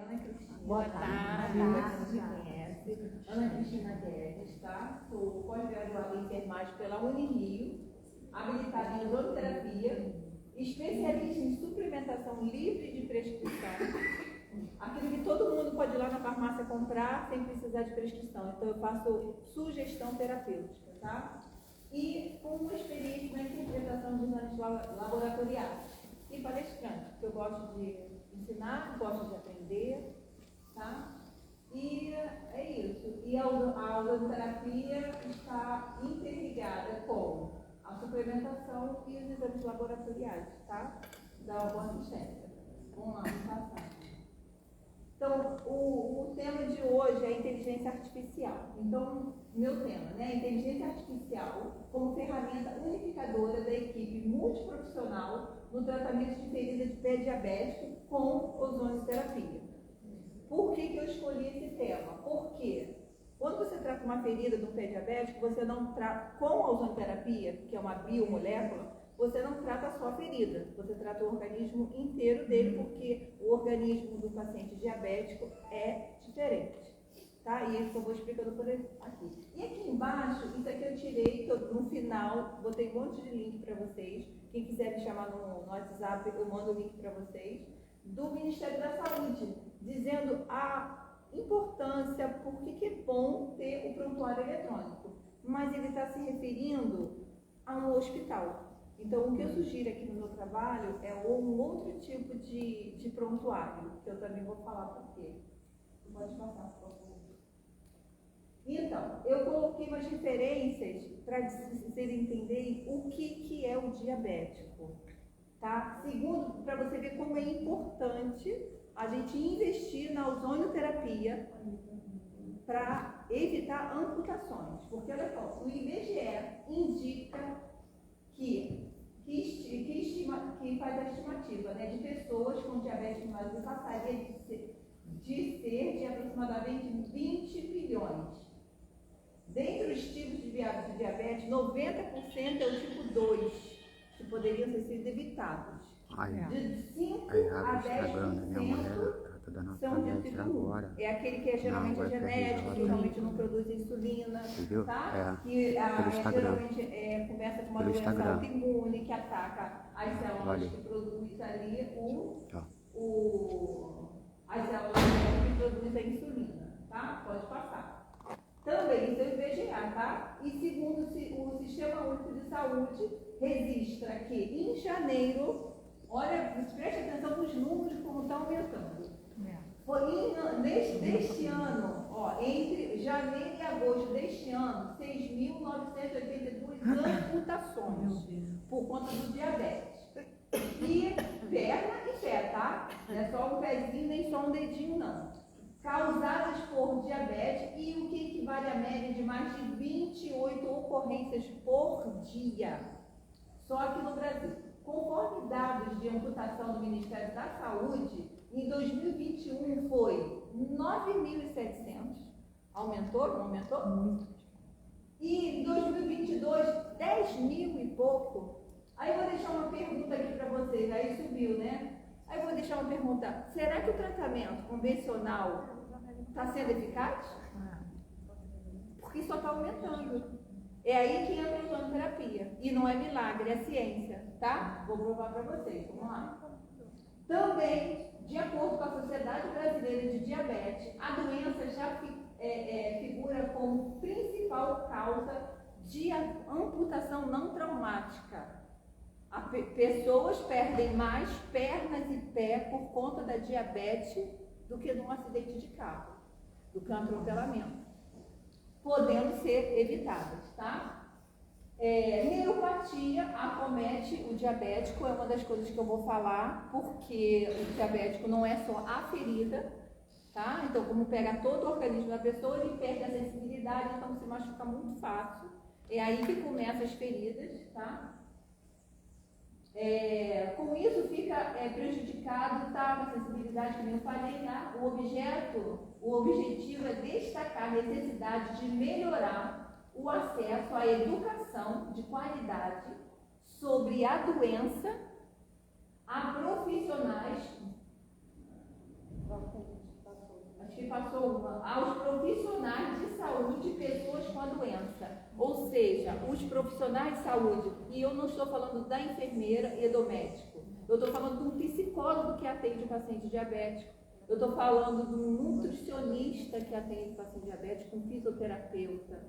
Ana Cristina. Boa tarde, Para quem não me conhece. Ana Cristina Guedes, tá? Sou pós-graduada em enfermagem pela Unirio, habilitada em ozonoterapia, especialista em suplementação livre de prescrição. Aquilo que todo mundo pode ir lá na farmácia comprar sem precisar de prescrição. Então eu faço sugestão terapêutica, tá? E com uma experiência na interpretação de exames laboratoriais. E palestrante, porque eu gosto de ensinar, gosto de aprender, tá? E é isso. E a ozonoterapia está interligada com a suplementação e os exames laboratoriais, tá? Da boa assistência. Vamos lá, vamos passar. Então, o tema de hoje é inteligência artificial. Então, meu tema, né? Inteligência artificial como ferramenta unificadora da equipe multiprofissional no tratamento de ferida de pé diabético com ozonoterapia. Por que eu escolhi esse tema? Porque quando você trata uma ferida do pé diabético, você não trata com a ozonoterapia, que é uma biomolécula, você não trata só a ferida, você trata o organismo inteiro dele, porque o organismo do paciente diabético é diferente, tá? E isso eu vou explicando por aqui. E aqui embaixo, isso aqui eu tirei, no final, botei um monte de link para vocês. Quem quiser me chamar no WhatsApp, eu mando o link para vocês, do Ministério da Saúde, dizendo a importância, por que é bom ter o prontuário eletrônico. Mas ele está se referindo a um hospital. Então, o que eu sugiro aqui no meu trabalho é um outro tipo de prontuário, que eu também vou falar por quê. Pode passar, por favor. Então, eu coloquei umas referências para vocês entenderem o que é o diabético. Tá? Segundo, para você ver como é importante a gente investir na ozonoterapia para evitar amputações. Porque, olha só, o IBGE indica que faz a estimativa, né, de pessoas com diabetes mellitus passaria de ser de aproximadamente 20 milhões. Dentre os tipos de diabetes, 90% é o tipo 2, que poderiam ter sido evitados. De 5 a 10% são de tipo 1. É aquele que geralmente é genético, que realmente não produz insulina, tá? Que geralmente começa com uma doença autoimune que ataca as células que produzem ali as células que produzem a insulina, tá? Pode passar. Também isso é o IBGA, tá? E segundo o Sistema Único de Saúde, registra que em janeiro, olha, preste atenção nos números como estão aumentando. Deste ano, ó, entre janeiro e agosto deste ano, 6.982 amputações por conta do diabetes. E perna e pé, tá? Não é só um pezinho, nem só um dedinho, não. Causadas por diabetes e o que equivale à média de mais de 28 ocorrências por dia. Só aqui no Brasil. Conforme dados de amputação do Ministério da Saúde, em 2021 foi 9.700, aumentou, não aumentou? Muito. E em 2022, 10 mil e pouco. Aí eu vou deixar uma pergunta aqui para vocês, aí subiu, né? Aí eu vou deixar uma pergunta, será que o tratamento convencional está sendo eficaz? Porque só está aumentando. É aí que entra a ozonoterapia. E não é milagre, é ciência, tá? Vou provar para vocês, vamos lá. Também, de acordo com a Sociedade Brasileira de Diabetes, a doença já figura como principal causa de amputação não traumática. Pessoas perdem mais pernas e pé por conta da diabetes do que de um acidente de carro, do que um atropelamento, podendo ser evitadas, tá? Neuropatia acomete o diabético, é uma das coisas que eu vou falar, porque o diabético não é só a ferida, tá? Então, como pega todo o organismo da pessoa, ele perde a sensibilidade, então se machuca muito fácil. É aí que começam as feridas, tá? Com isso fica prejudicado, tá? A sensibilidade, que nem eu falei, né? O objetivo é destacar a necessidade de melhorar o acesso à educação de qualidade sobre a doença a profissionais passou aos profissionais de saúde, pessoas com a doença. Ou seja, os profissionais de saúde, e eu não estou falando da enfermeira e do médico, eu estou falando de um psicólogo que atende o paciente diabético, eu estou falando de um nutricionista que atende o paciente diabético, um fisioterapeuta.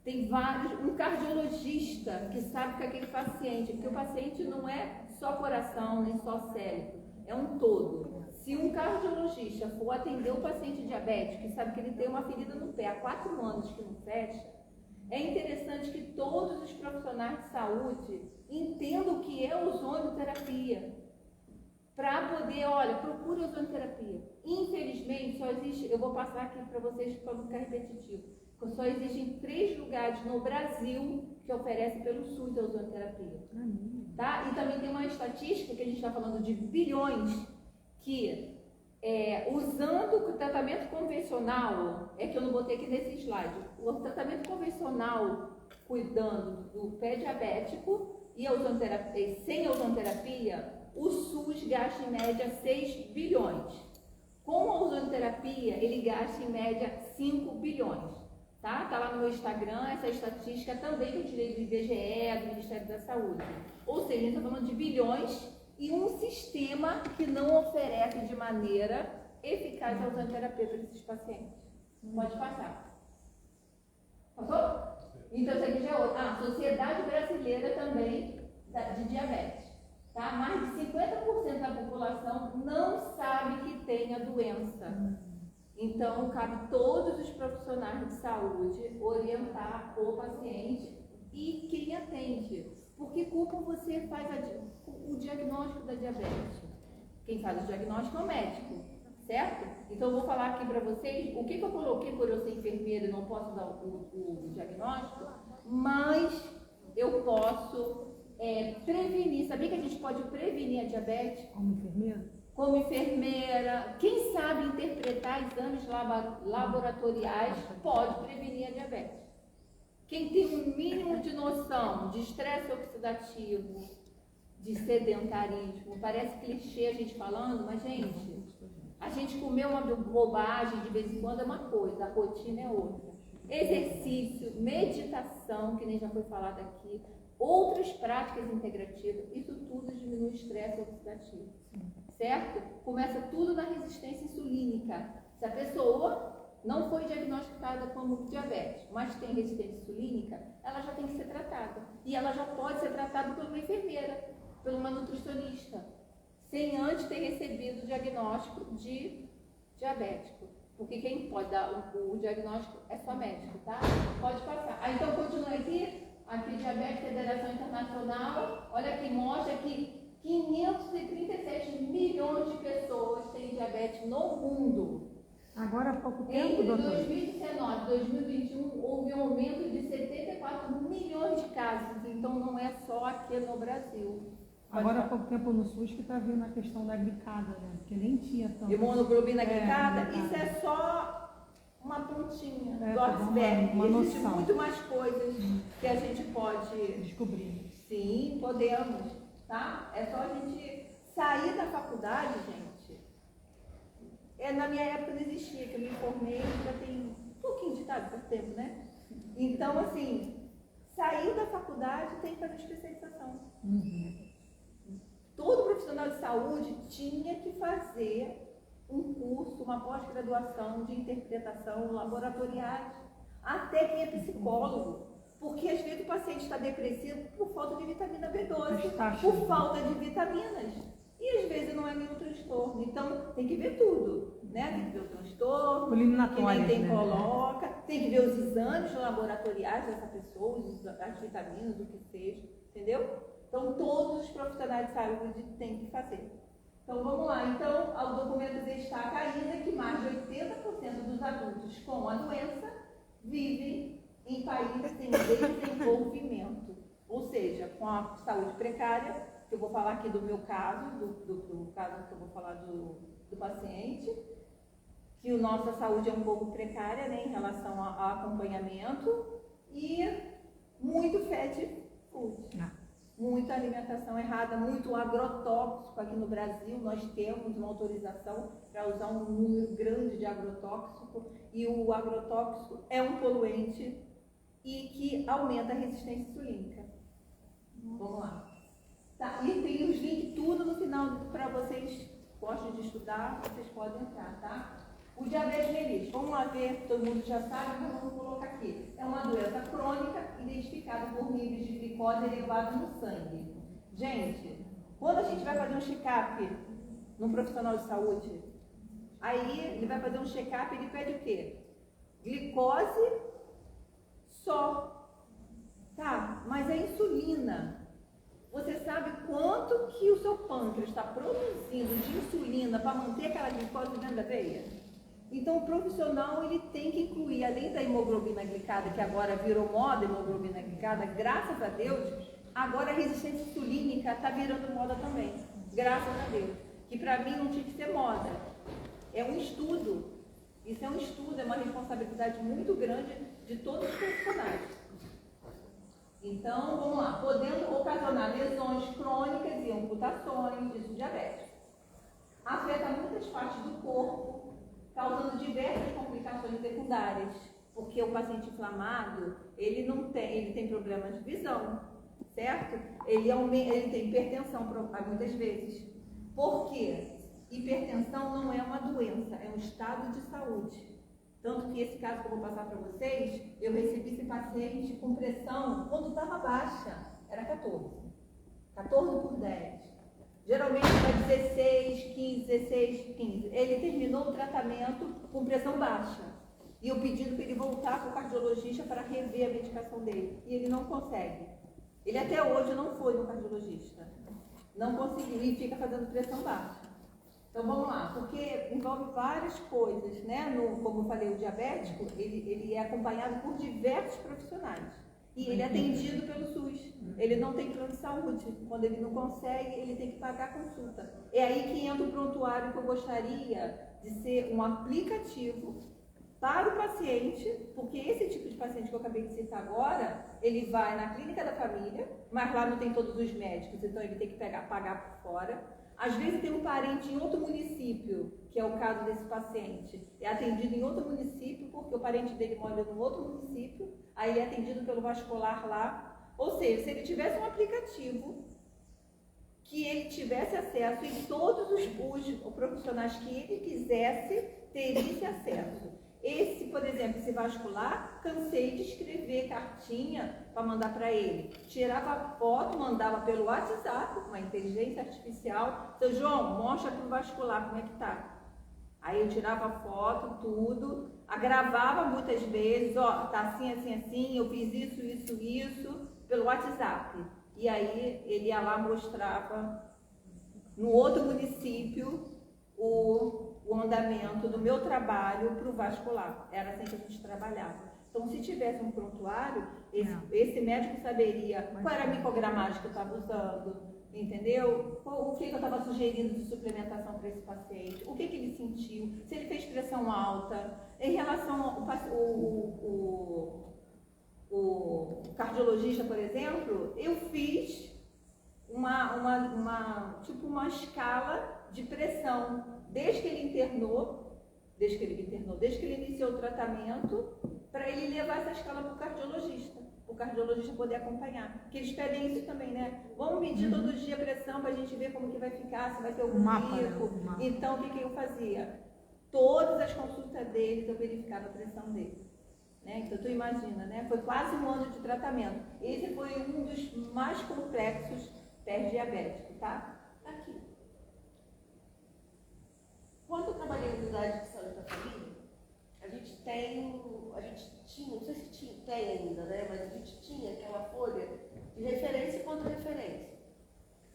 Tem vários, um cardiologista que sabe que aquele paciente, porque o paciente não é só coração, nem só cérebro, é um todo. Se um cardiologista for atender um paciente diabético e sabe que ele tem uma ferida no pé há 4 anos que não fecha, é interessante que todos os profissionais de saúde entendam o que é ozonoterapia. Para poder, olha, procure ozonoterapia. Infelizmente, só existe, eu vou passar aqui para vocês para não ficar repetitivo, só existem 3 lugares no Brasil que oferecem pelo SUS a ozonoterapia. Tá? E também tem uma estatística que a gente está falando de bilhões que, usando o tratamento convencional, é que eu não botei aqui nesse slide, o tratamento convencional cuidando do pé diabético e sem ozonoterapia, o SUS gasta em média 6 bilhões. Com a ozonoterapia, ele gasta em média 5 bilhões. Tá lá no meu Instagram, essa estatística também que eu tirei do IBGE, do Ministério da Saúde. Ou seja, a gente está falando de bilhões e um sistema que não oferece de maneira eficaz a ozonoterapia para esses pacientes. Pode passar. Passou? Então, isso aqui já é outra. Sociedade Brasileira também de Diabetes. Tá? Mais de 50% da população não sabe que tem a doença. Então, cabe todos os profissionais de saúde orientar o paciente e quem atende. Porque como você faz o diagnóstico da diabetes? Quem faz o diagnóstico é o médico, certo? Então, eu vou falar aqui para vocês o que eu coloquei por eu ser enfermeira e não posso dar o diagnóstico, mas eu posso prevenir. Sabia que a gente pode prevenir a diabetes? Como enfermeira? Como enfermeira, quem sabe interpretar exames laboratoriais pode prevenir a diabetes. Quem tem um mínimo de noção de estresse oxidativo, de sedentarismo, parece clichê a gente falando, mas gente, a gente comer uma bobagem de vez em quando é uma coisa, a rotina é outra. Exercício, meditação, que nem já foi falado aqui, outras práticas integrativas, isso tudo diminui o estresse oxidativo. Certo? Começa tudo na resistência insulínica. Se a pessoa não foi diagnosticada como diabetes, mas tem resistência insulínica, ela já tem que ser tratada. E ela já pode ser tratada por uma enfermeira, por uma nutricionista, sem antes ter recebido o diagnóstico de diabético. Porque quem pode dar o diagnóstico é só médico, tá? Pode passar. Então, continua aqui. Aqui, Diabetes Federação Internacional. Olha aqui, mostra que 537 milhões de pessoas têm diabetes no mundo. Agora há pouco tempo, Entre doutor? 2019 e 2021, houve um aumento de 74 milhões de casos. Então, não é só aqui no Brasil. Agora há pouco tempo no SUS que está vindo a questão da glicada, né? Porque nem tinha tanto. Hemoglobina glicada, isso é só uma pontinha do iceberg. Existem muito mais coisas que a gente pode descobrir. Sim, podemos. Tá? É só a gente sair da faculdade, gente. Na minha época não existia, que eu me formei, já tem um pouquinho de tempo, né? Então, assim, sair da faculdade tem que fazer especialização. Todo profissional de saúde tinha que fazer um curso, uma pós-graduação de interpretação laboratoriais, até quem é psicólogo. Porque às vezes o paciente está depressivo por falta de vitamina B12, por falta de vitaminas. E às vezes não é nenhum transtorno. Então tem que ver tudo, né? Tem que ver o transtorno, que nem tem coloca, tem que ver os exames laboratoriais dessa pessoa, as vitaminas, o que seja, entendeu? Então todos os profissionais de saúde têm que fazer. Então vamos lá. Então o documento destaca ainda que mais de 80% dos adultos com a doença vivem em países em desenvolvimento, ou seja, com a saúde precária, que eu vou falar aqui do meu caso, do caso que eu vou falar do paciente, que a nossa saúde é um pouco precária, né, em relação ao acompanhamento, e muito fast food. muita alimentação errada, muito agrotóxico. Aqui no Brasil nós temos uma autorização para usar um número grande de agrotóxico, e o agrotóxico é um poluente e que aumenta a resistência insulínica. Vamos lá. Tá, e tem os links tudo no final para vocês gostam de estudar, vocês podem entrar, tá? O diabetes mellitus, vamos lá ver, todo mundo já sabe, mas vamos colocar aqui. É uma doença crônica identificada por níveis de glicose elevado no sangue. Gente, quando a gente vai fazer um check-up num profissional de saúde, aí ele vai fazer um check-up, ele pede o quê? Glicose só. Tá, mas é insulina. Você sabe quanto que o seu pâncreas está produzindo de insulina para manter aquela glicose dentro da veia? Então, o profissional ele tem que incluir, além da hemoglobina glicada, que agora virou moda, hemoglobina glicada, graças a Deus, agora a resistência insulínica está virando moda também, graças a Deus. Que para mim não tinha que ser moda. É um estudo. Isso é um estudo, é uma responsabilidade muito grande de todos os profissionais. Então, vamos lá, podendo ocasionar lesões crônicas e amputações, isso diabetes. Afeta muitas partes do corpo, causando diversas complicações secundárias, porque o paciente inflamado, ele tem problemas de visão, certo? Ele tem hipertensão muitas vezes. Por quê? Hipertensão não é uma doença, é um estado de saúde. Tanto que esse caso que eu vou passar para vocês, eu recebi esse paciente com pressão quando estava baixa, era 14. 14 por 10. Geralmente era 16, 15, 16, 15. Ele terminou o tratamento com pressão baixa. E eu pedindo para ele voltar para o cardiologista para rever a medicação dele. E ele não consegue. Ele até hoje não foi no cardiologista. Não conseguiu e fica fazendo pressão baixa. Então vamos lá, porque envolve várias coisas, né? Como eu falei, o diabético, ele é acompanhado por diversos profissionais. E ele é atendido pelo SUS. Ele não tem plano de saúde. Quando ele não consegue, ele tem que pagar a consulta. É aí que entra o prontuário que eu gostaria de ser um aplicativo para o paciente, porque esse tipo de paciente que eu acabei de citar agora, ele vai na clínica da família, mas lá não tem todos os médicos, então ele tem que pagar por fora. Às vezes tem um parente em outro município, que é o caso desse paciente, é atendido em outro município, porque o parente dele mora em outro município, aí ele é atendido pelo vascular lá. Ou seja, se ele tivesse um aplicativo, que ele tivesse acesso e todos os profissionais que ele quisesse teriam esse acesso. Esse, por exemplo, esse vascular, cansei de escrever cartinha para mandar para ele. Tirava foto, mandava pelo WhatsApp, uma inteligência artificial. Seu João, mostra para o vascular como é que tá. Aí eu tirava foto, tudo, gravava muitas vezes, ó, tá assim, assim, assim, eu fiz isso, pelo WhatsApp. E aí ele ia lá, mostrava no outro município o andamento do meu trabalho para o vascular. Era assim que a gente trabalhava. Então, se tivesse um prontuário, esse médico saberia qual era a microgramagem que eu estava usando, entendeu? O que eu estava sugerindo de suplementação para esse paciente, o que ele sentiu, se ele fez pressão alta. Em relação ao o cardiologista, por exemplo, eu fiz uma escala de pressão desde que ele iniciou o tratamento, para ele levar essa escala para o cardiologista poder acompanhar. Porque eles pedem isso também, né? Vamos medir todo dia a pressão para a gente ver como que vai ficar, se vai ter algum pico. Então, o que eu fazia? Todas as consultas deles, eu verificava a pressão dele. Né? Então, tu imagina, né? Foi quase um ano de tratamento. Esse foi um dos mais complexos testes diabéticos, tá? Aqui. Quando eu trabalhei na unidade de saúde da família, a gente tinha, não sei se tem ainda, né? Mas a gente tinha aquela folha de referência e contra-referência.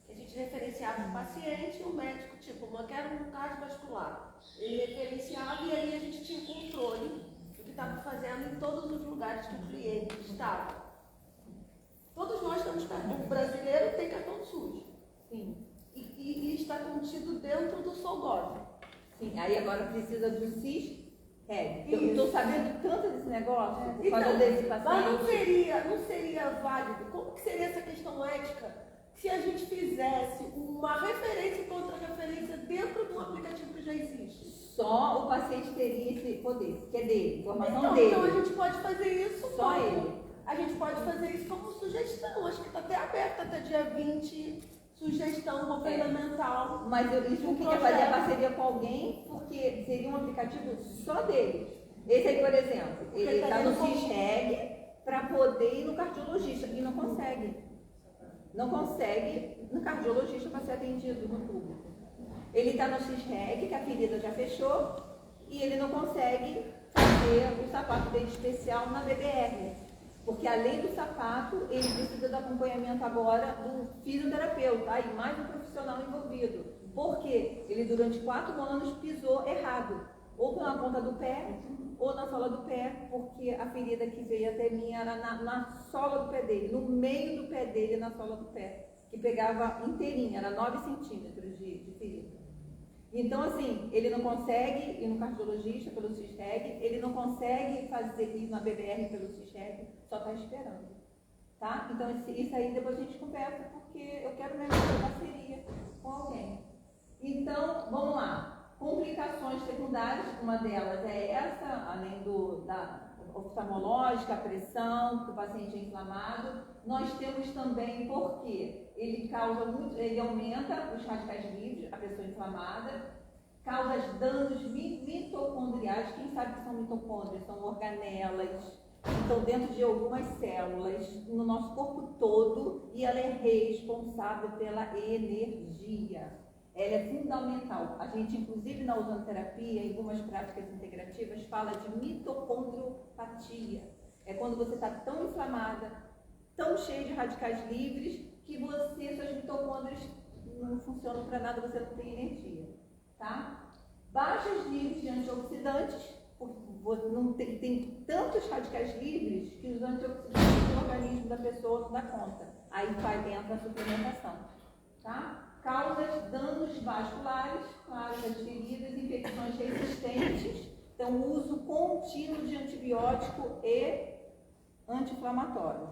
A gente referenciava o paciente e o médico, tipo, eu quero um cardiovascular. Ele referenciava e aí a gente tinha controle do que estava fazendo em todos os lugares que o cliente estava. Todos nós temos cartão. O brasileiro tem cartão SUS. Sim. E está contido dentro do SOLGOV. Sim, aí agora precisa do CIS. Eu estou sabendo tanto desse negócio por causa desse paciente. Mas não seria válido? Como que seria essa questão ética se a gente fizesse uma referência e contra-referência dentro do aplicativo que já existe? Só o paciente teria esse poder, que é dele, informação Então, dele. então a gente pode fazer isso Só como, ele. a gente pode fazer isso como sugestão. Acho que está até aberto até dia 20, sugestão governamental. Mas isso Um que quer fazer a projeto. parceria com alguém, porque seria um aplicativo só dele. Esse aí, por exemplo, Porque ele tá está no dentro do- CISREG para poder ir no cardiologista e não consegue. Não consegue no cardiologista para ser atendido no público. Ele está no CISREG, que a ferida já fechou, e ele não consegue fazer o sapato dele especial na BBR. Porque além do sapato, ele precisa do acompanhamento agora do fisioterapeuta, aí mais um profissional envolvido. Por quê? Ele durante 4 anos pisou errado, ou na ponta do pé, ou na sola do pé, porque a ferida que veio até mim era na sola do pé dele, no meio do pé dele, na sola do pé, que pegava inteirinha, era 9 centímetros de ferida. Então, assim, ele não consegue ir no cardiologista pelo CISREG, ele não consegue fazer ir na BBR pelo CISREG, só está esperando, tá? Então, isso aí depois a gente conversa, porque eu quero mesmo fazer parceria com alguém. Então, vamos lá. Complicações secundárias, uma delas é essa, além da oftalmológica, a pressão, que o paciente é inflamado. Nós temos também, porque ele causa muito, ele aumenta os radicais livres, a pessoa inflamada, causa danos mitocondriais. Quem sabe que são mitocôndrias? São organelas, estão dentro de algumas células no nosso corpo todo, e ela é responsável pela energia. Ela é fundamental. A gente, inclusive na ozonoterapia, em algumas práticas integrativas, fala de mitocondriopatia. É quando você está tão inflamada, tão cheia de radicais livres, que suas mitocôndrias não funcionam para nada, você não tem energia. Tá? Baixos níveis de antioxidantes, porque não tem tantos radicais livres que os antioxidantes do organismo da pessoa não dá conta. Aí entra a suplementação. Tá? Causas danos vasculares, claro, das feridas, infecções resistentes, então uso contínuo de antibiótico e anti-inflamatório.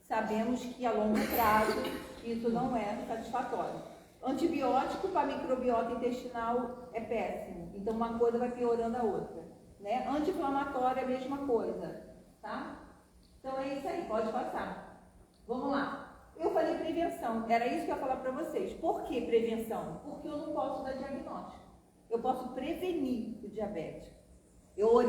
Sabemos que a longo prazo isso não é satisfatório. Antibiótico para microbiota intestinal é péssimo, então uma coisa vai piorando a outra, né? Anti-inflamatório é a mesma coisa, tá? Então é isso aí, pode passar. Vamos lá. Eu falei prevenção, era isso que eu ia falar para vocês. Por que prevenção? Porque eu não posso dar diagnóstico. Eu posso prevenir o diabetes. Eu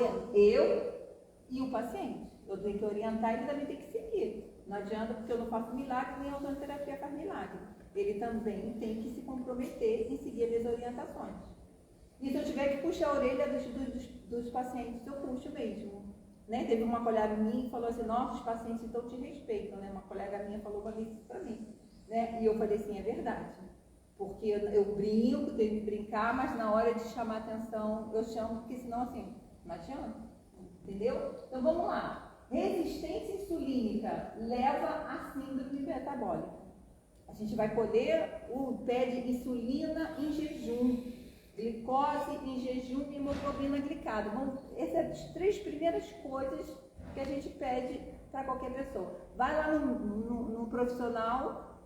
e o paciente. Eu tenho que orientar e ele também tem que seguir. Não adianta, porque eu não faço milagre, nem a ozonoterapia faz milagre. Ele também tem que se comprometer em seguir as minhas orientações. E se eu tiver que puxar a orelha dos pacientes, eu puxo mesmo. Né? Teve uma colega minha que falou assim, nossos pacientes então te respeitam, né? Uma colega minha falou uma vez isso para mim, né? E eu falei assim, é verdade, porque eu brinco, tenho que brincar, mas na hora de chamar atenção, eu chamo, porque senão assim, não adianta, entendeu? Então vamos lá, resistência insulínica leva a síndrome metabólica. A gente vai poder, pede insulina em jejum, glicose em jejum e hemoglobina glicada. Bom, essas são as 3 primeiras coisas que a gente pede para qualquer pessoa. Vai lá no profissional,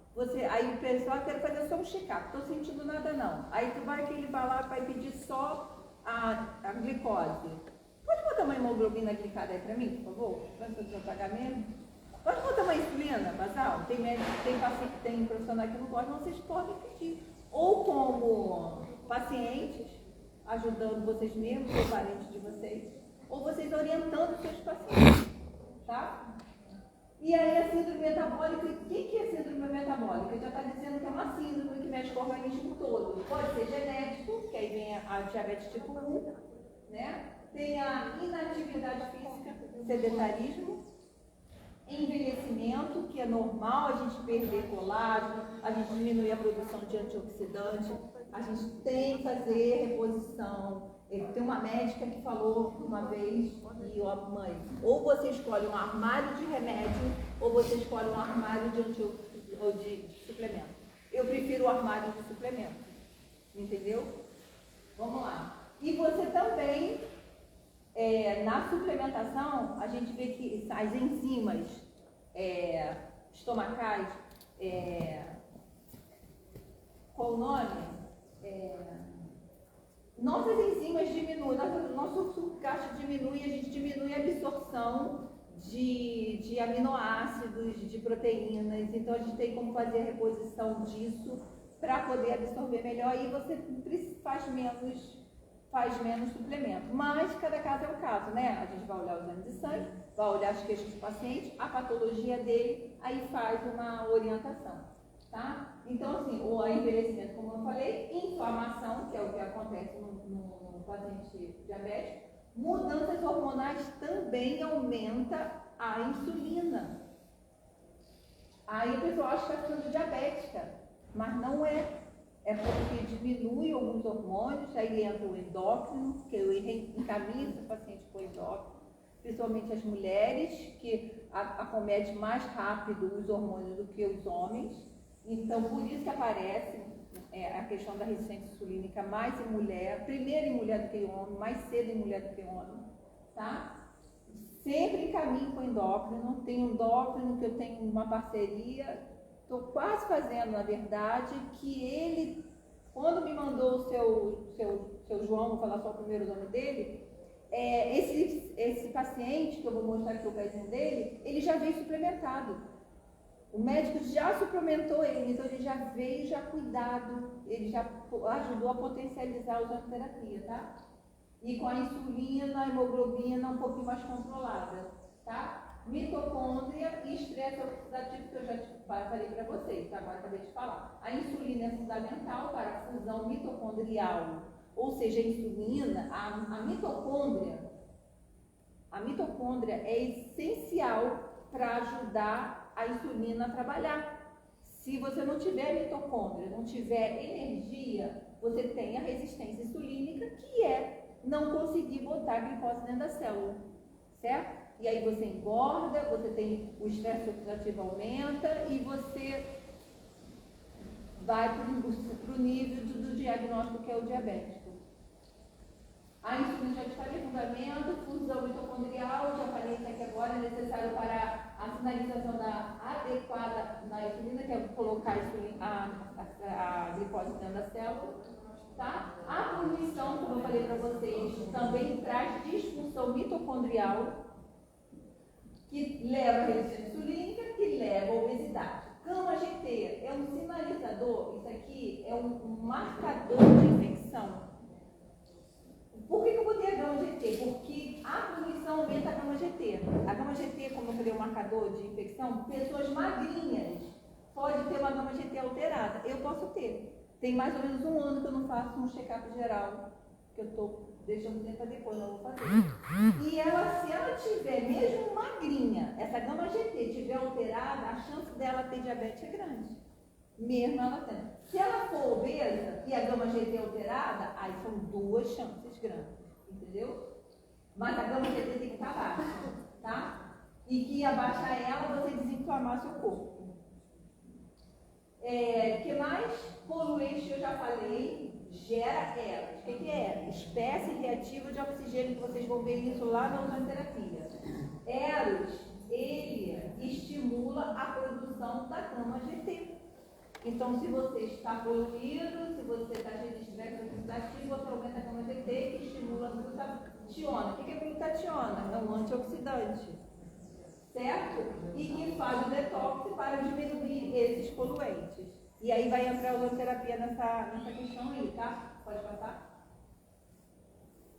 aí o pessoal quer fazer só um check-up, estou sentindo nada não. Aí tu vai que ele vai lá, vai pedir só a glicose. Pode botar uma hemoglobina glicada aí para mim, por favor? Para o seu pagamento? Pode botar uma insulina basal? Tem médico, tem profissional que não pode, mas vocês podem pedir. Ou como pacientes, ajudando vocês mesmos, ou parentes de vocês, ou vocês orientando seus pacientes, tá? E aí a síndrome metabólica, o que é síndrome metabólica? Já está dizendo que é uma síndrome que mexe com o organismo todo. Pode ser genético, que aí vem a diabetes tipo 1, né? Tem a inatividade física, sedentarismo, envelhecimento, que é normal a gente perder colágeno, a gente diminuir a produção de antioxidante, a gente tem que fazer reposição. Tem uma médica que falou uma vez, e ó, mãe, ou você escolhe um armário de remédio, ou você escolhe um armário de suplemento. Eu prefiro o armário de suplemento, entendeu? Vamos lá. E você também, na suplementação, a gente vê que as enzimas estomacais, qual o nome? Nossas enzimas diminuem, nosso sucate diminui, a gente diminui a absorção de aminoácidos, de proteínas, então a gente tem como fazer a reposição disso para poder absorver melhor e você faz menos suplemento. Mas cada caso é um caso, né? A gente vai olhar os exames de sangue, vai olhar as queixas do paciente, a patologia dele, aí faz uma orientação, tá? Então, assim, o envelhecimento, como eu falei, inflamação, que é o que acontece no paciente diabético, mudanças hormonais também aumenta a insulina. Aí a pessoa acha que está ficando diabética, mas não é. É porque diminui alguns hormônios, aí entra o endócrino, que eu encaminho esse paciente para o endócrino, principalmente as mulheres, que acomete mais rápido os hormônios do que os homens. Então, por isso que aparece a questão da resistência insulínica mais em mulher, primeiro em mulher do que em homem, mais cedo em mulher do que em homem, tá? Sempre encaminho com o endócrino, tem um endócrino que eu tenho uma parceria, estou quase fazendo, na verdade, que ele, quando me mandou o seu João, vou falar só o primeiro nome dele, esse paciente, que eu vou mostrar aqui o pezinho dele, ele já veio suplementado. O médico já suplementou ele, então ele já veio já cuidado, ele já ajudou a potencializar a ozonoterapia, tá? E com a insulina, a hemoglobina um pouquinho mais controlada, tá? Mitocôndria e estresse oxidativo, que eu já falei para vocês, tá? Agora acabei de falar. A insulina é fundamental para a fusão mitocondrial, ou seja, a insulina, a mitocôndria é essencial para ajudar a insulina a trabalhar. Se você não tiver mitocôndria, não tiver energia, você tem a resistência insulínica, que é não conseguir botar glicose dentro da célula, certo? E aí você engorda, você tem o estresse oxidativo aumenta e você vai para o nível do diagnóstico que é o diabético. A insulina, já te falei, fundamento, fusão mitocondrial, já falei isso aqui agora, é necessário para a sinalização adequada da insulina, que é colocar a glicose dentro da célula, tá? A poluição, como eu falei para vocês, também traz disfunção mitocondrial, que leva a resistência insulínica, que leva a obesidade. Gama GT é um sinalizador, isso aqui é um marcador de infecção. Por que eu botei a gama GT? Porque a poluição aumenta a gama GT. A gama GT, como eu falei, é um marcador de infecção. Pessoas magrinhas podem ter uma gama GT alterada. Eu posso ter. Tem mais ou menos 1 ano que eu não faço um check-up geral, que eu estou deixando sempre para depois, não vou fazer. E se ela tiver, mesmo magrinha, essa gama GT estiver alterada, a chance dela ter diabetes é grande. Mesmo ela tendo. Se ela for obesa e a gama GT alterada, aí são 2 chances grandes, entendeu? Mas a gama GT tem que estar baixa, tá? E que abaixar ela, você desinflamar seu corpo. Que mais? Poluente, eu já falei, gera ERAS. O que é? Espécie reativa de oxigênio, que vocês vão ver isso lá na ozonoterapia. ERAS, ele estimula a produção da gama GT. Então, se você está poluído, se você está cheio de estresse oxidativo, você aumenta a gama GT, que estimula a glutationa. O que é glutationa? É um antioxidante, certo? E que faz o detox para diminuir esses poluentes. E aí vai entrar a ozonoterapia nessa questão aí, tá? Pode passar?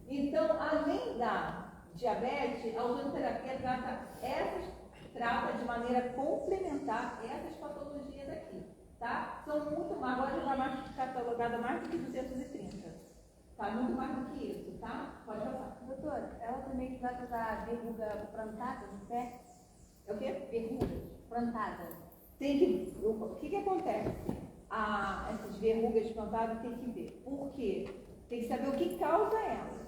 Então, além da diabetes, a ozonoterapia trata de maneira complementar essas patologias aqui. Tá? São muito mais, agora já está catalogada mais do que 230. Tá? Muito mais do que isso, tá? Pode passar. Doutora, ela também trata da verruga plantada no pé? É o quê? Verruga plantada. O que acontece? Essas verrugas plantadas tem que ver. Por quê? Tem que saber o que causa elas.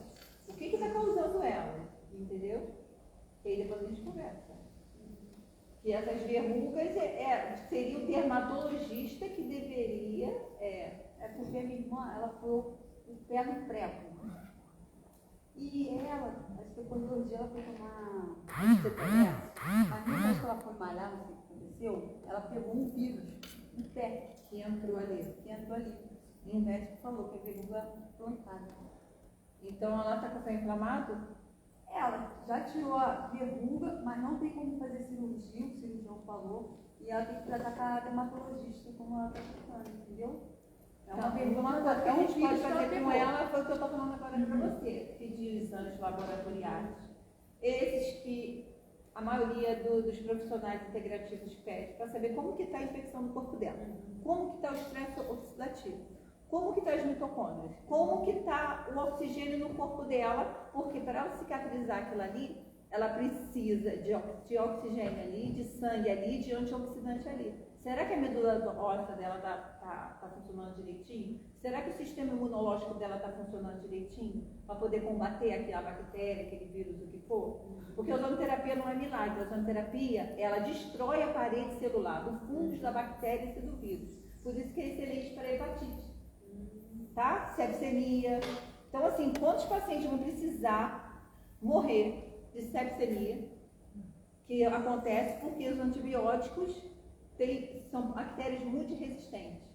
O que está causando elas? Entendeu? E aí depois a gente conversa. Que essas verrugas seria o dermatologista que deveria. Porque a minha irmã, ela foi o pé no prego. E ela, acho que quando 2 dias ela foi tomar CPS, mas depois que ela foi malhar, não sei o que aconteceu, ela pegou um vírus um pé Que entrou ali. que entrou ali. E o médico falou que é verruga Plantada. Então ela está com o pé inflamado? Ela já tirou a verruga, mas não tem como fazer cirurgia, o cirurgião falou, e ela tem que tratar com a dermatologista como ela está tratando, entendeu? É uma verruga, uma coisa que a é um gente pode vírus que ela fazer com pegou. ela foi o que eu estou falando agora para você. Pedir exames laboratoriais. Esses que a maioria dos profissionais integrativos pede, para saber como que está a infecção no corpo dela. Como que está o estresse oxidativo. Como que está as mitocôndrias? Como que está o oxigênio no corpo dela? Porque para ela cicatrizar aquilo ali, ela precisa de oxigênio ali, de sangue ali, de antioxidante ali. Será que a medula óssea dela está funcionando direitinho? Será que o sistema imunológico dela está funcionando direitinho? Para poder combater aquela bactéria, aquele vírus, o que for? Porque a ozonoterapia não é milagre. A ozonoterapia, ela destrói a parede celular, do fungos, da bactéria e do vírus. Por isso que é excelente para a hepatite. Tá? Sepsemia. Então, assim, quantos pacientes vão precisar morrer de sepsemia, que acontece porque os antibióticos são bactérias multiresistentes.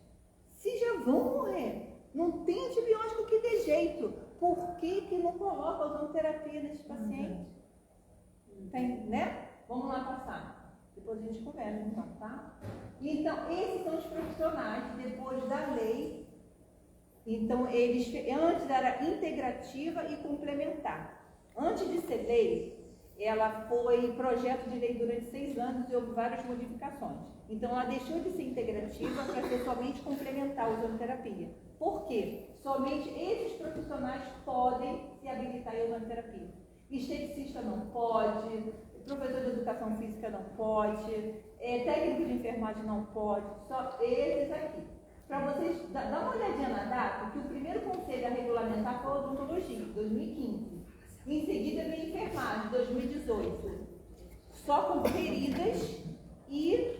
Se já vão morrer, não tem antibiótico que dê jeito, por que não coloca ozonoterapia nesses pacientes? Tem, né? Vamos lá passar. Depois a gente conversa, então, tá? Então, esses são os profissionais, depois da lei. Então, antes era integrativa e complementar. Antes de ser lei, ela foi projeto de lei durante 6 anos e houve várias modificações. Então, ela deixou de ser integrativa para ser somente complementar a ozonoterapia. Por quê? Somente esses profissionais podem se habilitar em ozonoterapia. Esteticista não pode, professor de educação física não pode, técnico de enfermagem não pode, só esses aqui. Para vocês, dá uma olhadinha na data, que o primeiro conselho a regulamentar foi a odontologia, 2015. Em seguida veio a enfermagem, 2018. Só com feridas e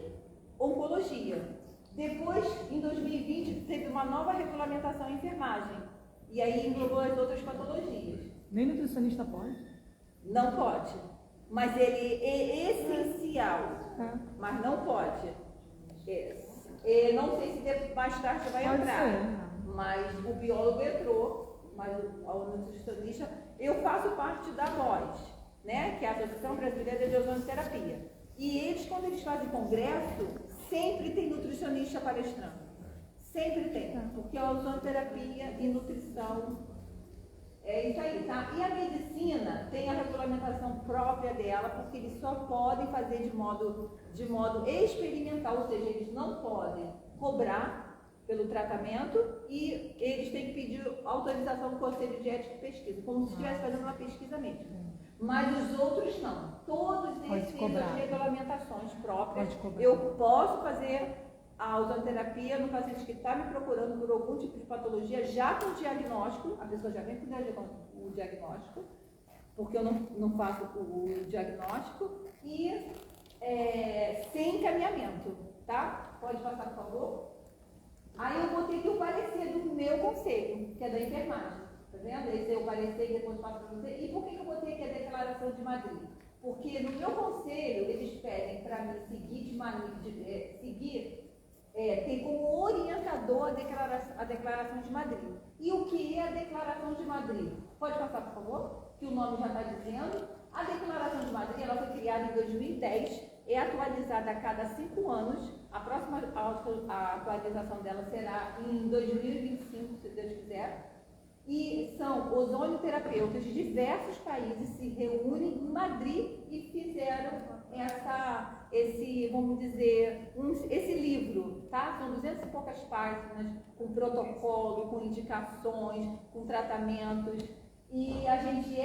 oncologia. Depois, em 2020, teve uma nova regulamentação em enfermagem. E aí englobou as outras patologias. Nem nutricionista pode. Não pode. Mas ele é essencial. Mas não pode. Não sei se mais tarde vai Pode entrar. ser. Mas o biólogo entrou, mas o nutricionista. Eu faço parte da VOZ, né? Que é a Associação Brasileira de Ozonoterapia. E eles, quando eles fazem congresso, sempre tem nutricionista palestrando. Sempre tem. Porque a ozonoterapia e nutrição é isso aí, tá? E a medicina tem a regulamentação própria dela, porque eles só podem fazer de modo experimental, ou seja, eles não podem cobrar pelo tratamento e eles têm que pedir autorização do Conselho de Ética e Pesquisa, como se estivesse fazendo uma pesquisa mesmo. Mas os outros não. Todos eles têm as regulamentações próprias. Eu posso fazer a ozonoterapia no paciente que está me procurando por algum tipo de patologia, já com diagnóstico, a pessoa já vem com o diagnóstico, porque eu não faço o diagnóstico, e sem encaminhamento, tá? Pode passar, por favor? Aí eu botei aqui o parecer do meu conselho, que é da enfermagem, tá vendo? Esse é o parecer e depois passo para você. E por que eu botei aqui a declaração de Madrid? Porque no meu conselho, eles pedem para mim tem como orientador a Declaração de Madrid. E o que é a Declaração de Madrid? Pode passar, por favor? Que o nome já está dizendo. A Declaração de Madrid ela foi criada em 2010, é atualizada a cada 5 anos. A próxima atualização dela será em 2025, se Deus quiser. E são ozonioterapeutas de diversos países se reúnem em Madrid e fizeram esse livro, tá? São 200 e poucas páginas, com protocolo, com indicações, com tratamentos. E a gente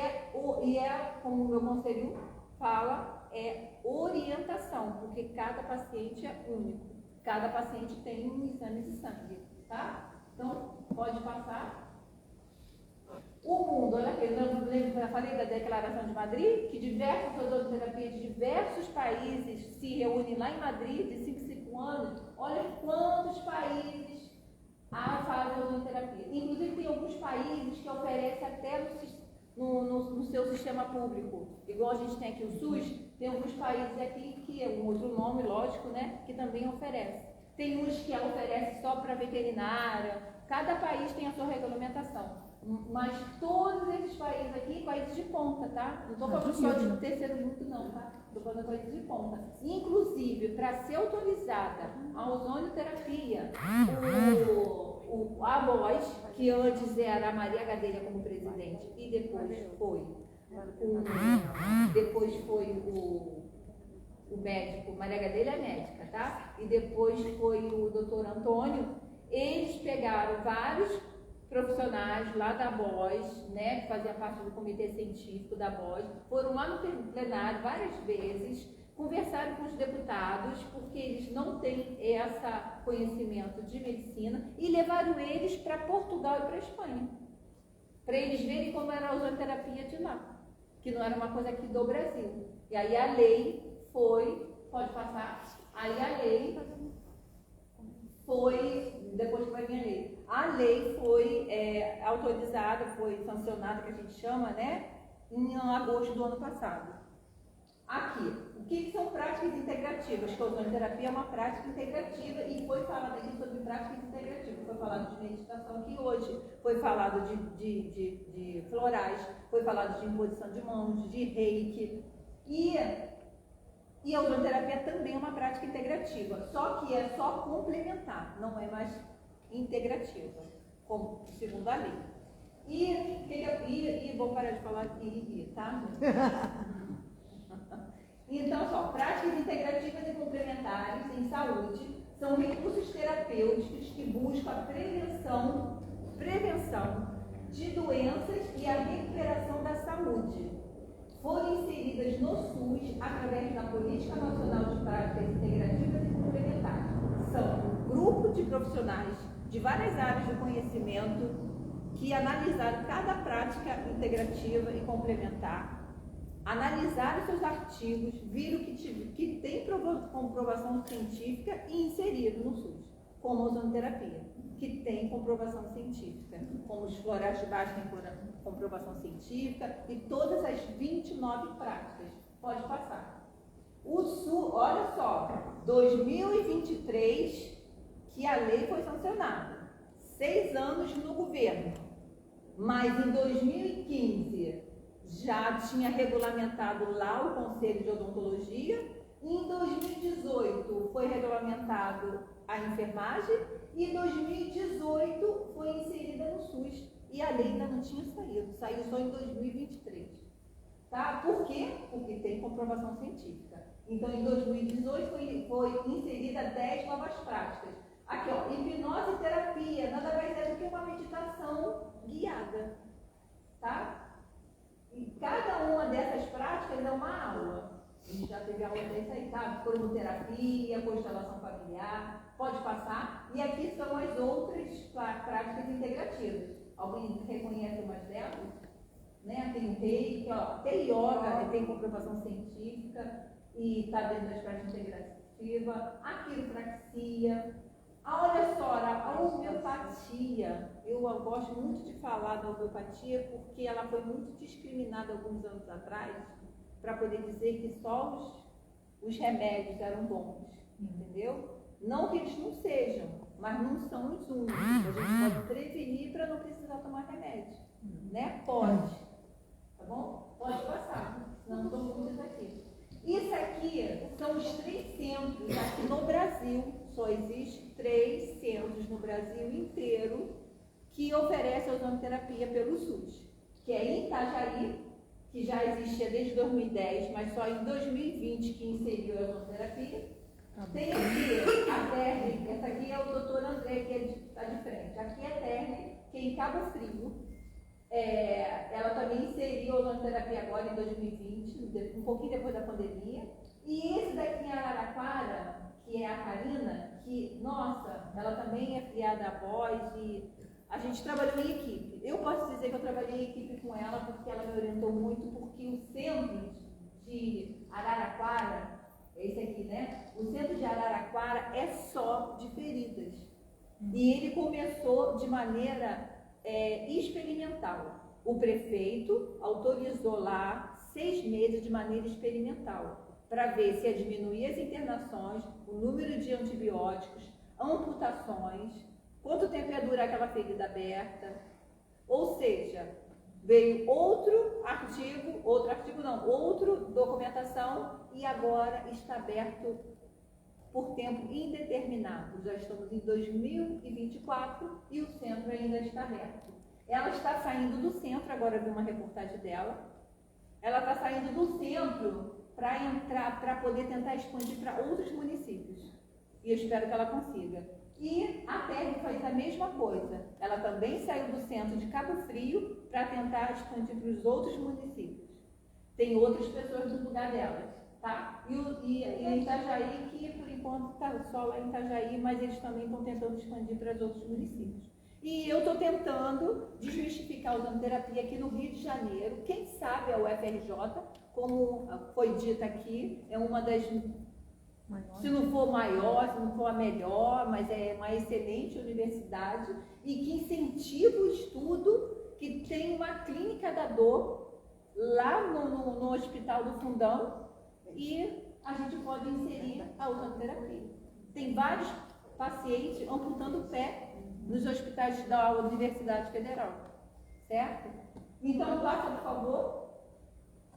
como o meu conselho fala, orientação, porque cada paciente é único. Cada paciente tem um exame de sangue, tá? Então, pode passar. O mundo, olha aqui, eu já falei da Declaração de Madrid, que diversas ozonoterapias de diversos países se reúnem lá em Madrid, de 5 em 5 anos. Olha quantos países fazem ozonoterapia. Inclusive, tem alguns países que oferecem até no seu sistema público. Igual a gente tem aqui o SUS, tem alguns países aqui que é um outro nome, lógico, né, que também oferece. tem uns que ela oferece só para veterinária, cada país tem a sua regulamentação. Mas todos esses países aqui, países de ponta, tá? Não estou falando só de terceiro mundo, não, tá? Estou falando países de ponta. Inclusive, para ser autorizada a ozonioterapia, a voz, que antes era a Maria Gadelha como presidente, e depois foi o médico, Maria Gadelha é médica, tá? E depois foi o doutor Antônio. Eles pegaram vários profissionais lá da BOS, né, que faziam parte do comitê científico da BOS, foram lá no plenário várias vezes, conversaram com os deputados, porque eles não têm esse conhecimento de medicina, e levaram eles para Portugal e para a Espanha, para eles verem como era a ozonoterapia de lá, que não era uma coisa aqui do Brasil. E aí a lei foi, pode passar, aí a lei foi, depois que vai vir a lei. A lei foi autorizada, foi sancionada, que a gente chama, né, em agosto do ano passado. Aqui, o que são práticas integrativas? Que a ozonoterapia é uma prática integrativa e foi falado aqui sobre práticas integrativas. Foi falado de meditação aqui hoje, foi falado de florais, foi falado de imposição de mãos, de reiki. E a ozonoterapia também é uma prática integrativa, só que é só complementar, não é mais integrativa, como segundo a lei. E vou parar de falar aqui, tá? Então, só, práticas integrativas e complementares em saúde são recursos terapêuticos que buscam a prevenção de doenças e a recuperação da saúde. Foram inseridas no SUS através da Política Nacional de Práticas Integrativas e Complementares. São um grupo de profissionais de várias áreas do conhecimento que analisaram cada prática integrativa e complementar, analisaram seus artigos, viram que tem comprovação científica e inseriram no SUS, como a ozonoterapia, que tem comprovação científica, como os florais de baixo têm comprovação científica e todas as 29 práticas. Pode passar. O SUS, olha só, 2023 que a lei foi sancionada, 6 anos no governo, mas em 2015 já tinha regulamentado lá o Conselho de Odontologia, e em 2018 foi regulamentado a enfermagem, e em 2018 foi inserida no SUS, e a lei ainda não tinha saído, saiu só em 2023. Tá? Por quê? Porque tem comprovação científica. Então, em 2018 foi inserida 10 novas práticas. Aqui, ó, hipnose e terapia, nada mais é do que uma meditação guiada. Tá? E cada uma dessas práticas é uma aula. A gente já teve aula dessa aí, tá? Cromoterapia, constelação familiar, pode passar. E aqui são as outras práticas integrativas. Alguém reconhece umas delas? Né? Tem o reiki, ó, tem yoga, tem comprovação científica e está dentro das práticas integrativas. A quiropraxia. Olha só, a homeopatia. Eu gosto muito de falar da homeopatia porque ela foi muito discriminada alguns anos atrás para poder dizer que só os remédios eram bons, entendeu? Não que eles não sejam, mas não são os únicos. A gente pode prevenir para não precisar tomar remédio, né? Pode, tá bom? Pode passar, senão não estou muito aqui. Isso aqui são os 3 centros aqui no Brasil. Só existem 3 centros no Brasil inteiro que oferecem a ozonoterapia pelo SUS, que é em Itajaí, que já existia desde 2010, mas só em 2020 que inseriu a ozonoterapia. Tem aqui a Terni, essa aqui é o doutor André, que está de frente. Aqui é a Terni, que é em Cabo Frio. Ela também inseriu a ozonoterapia agora em 2020, um pouquinho depois da pandemia. E esse daqui em Araraquara, que é a Karina, que, nossa, ela também é filiada à voz e a gente trabalhou em equipe. Eu posso dizer que eu trabalhei em equipe com ela porque ela me orientou muito, porque o centro de Araraquara, esse aqui, né? O centro de Araraquara é só de feridas. E ele começou de maneira experimental. O prefeito autorizou lá 6 meses de maneira experimental, para ver se ia diminuir as internações, o número de antibióticos, amputações, quanto tempo ia durar aquela ferida aberta, ou seja, veio outra documentação e agora está aberto por tempo indeterminado. Já estamos em 2024 e o centro ainda está aberto. Ela está saindo do centro, agora vi uma reportagem dela, ela está saindo do centro para poder tentar expandir para outros municípios. E eu espero que ela consiga. E a TERG faz a mesma coisa. Ela também saiu do centro de Cabo Frio para tentar expandir para os outros municípios. Tem outras pessoas no lugar delas, tá? E Itajaí, que por enquanto está só lá em Itajaí, mas eles também estão tentando expandir para os outros municípios. E eu estou tentando desmistificar a ozonoterapia aqui no Rio de Janeiro. Quem sabe a UFRJ, como foi dito aqui, é uma das... Se não for maior, se não for a melhor, mas é uma excelente universidade e que incentiva o estudo, que tem uma clínica da dor lá no Hospital do Fundão e a gente pode inserir a ozonoterapia. Tem vários pacientes amputando o pé nos hospitais da Universidade Federal, certo? Então, passa, por favor.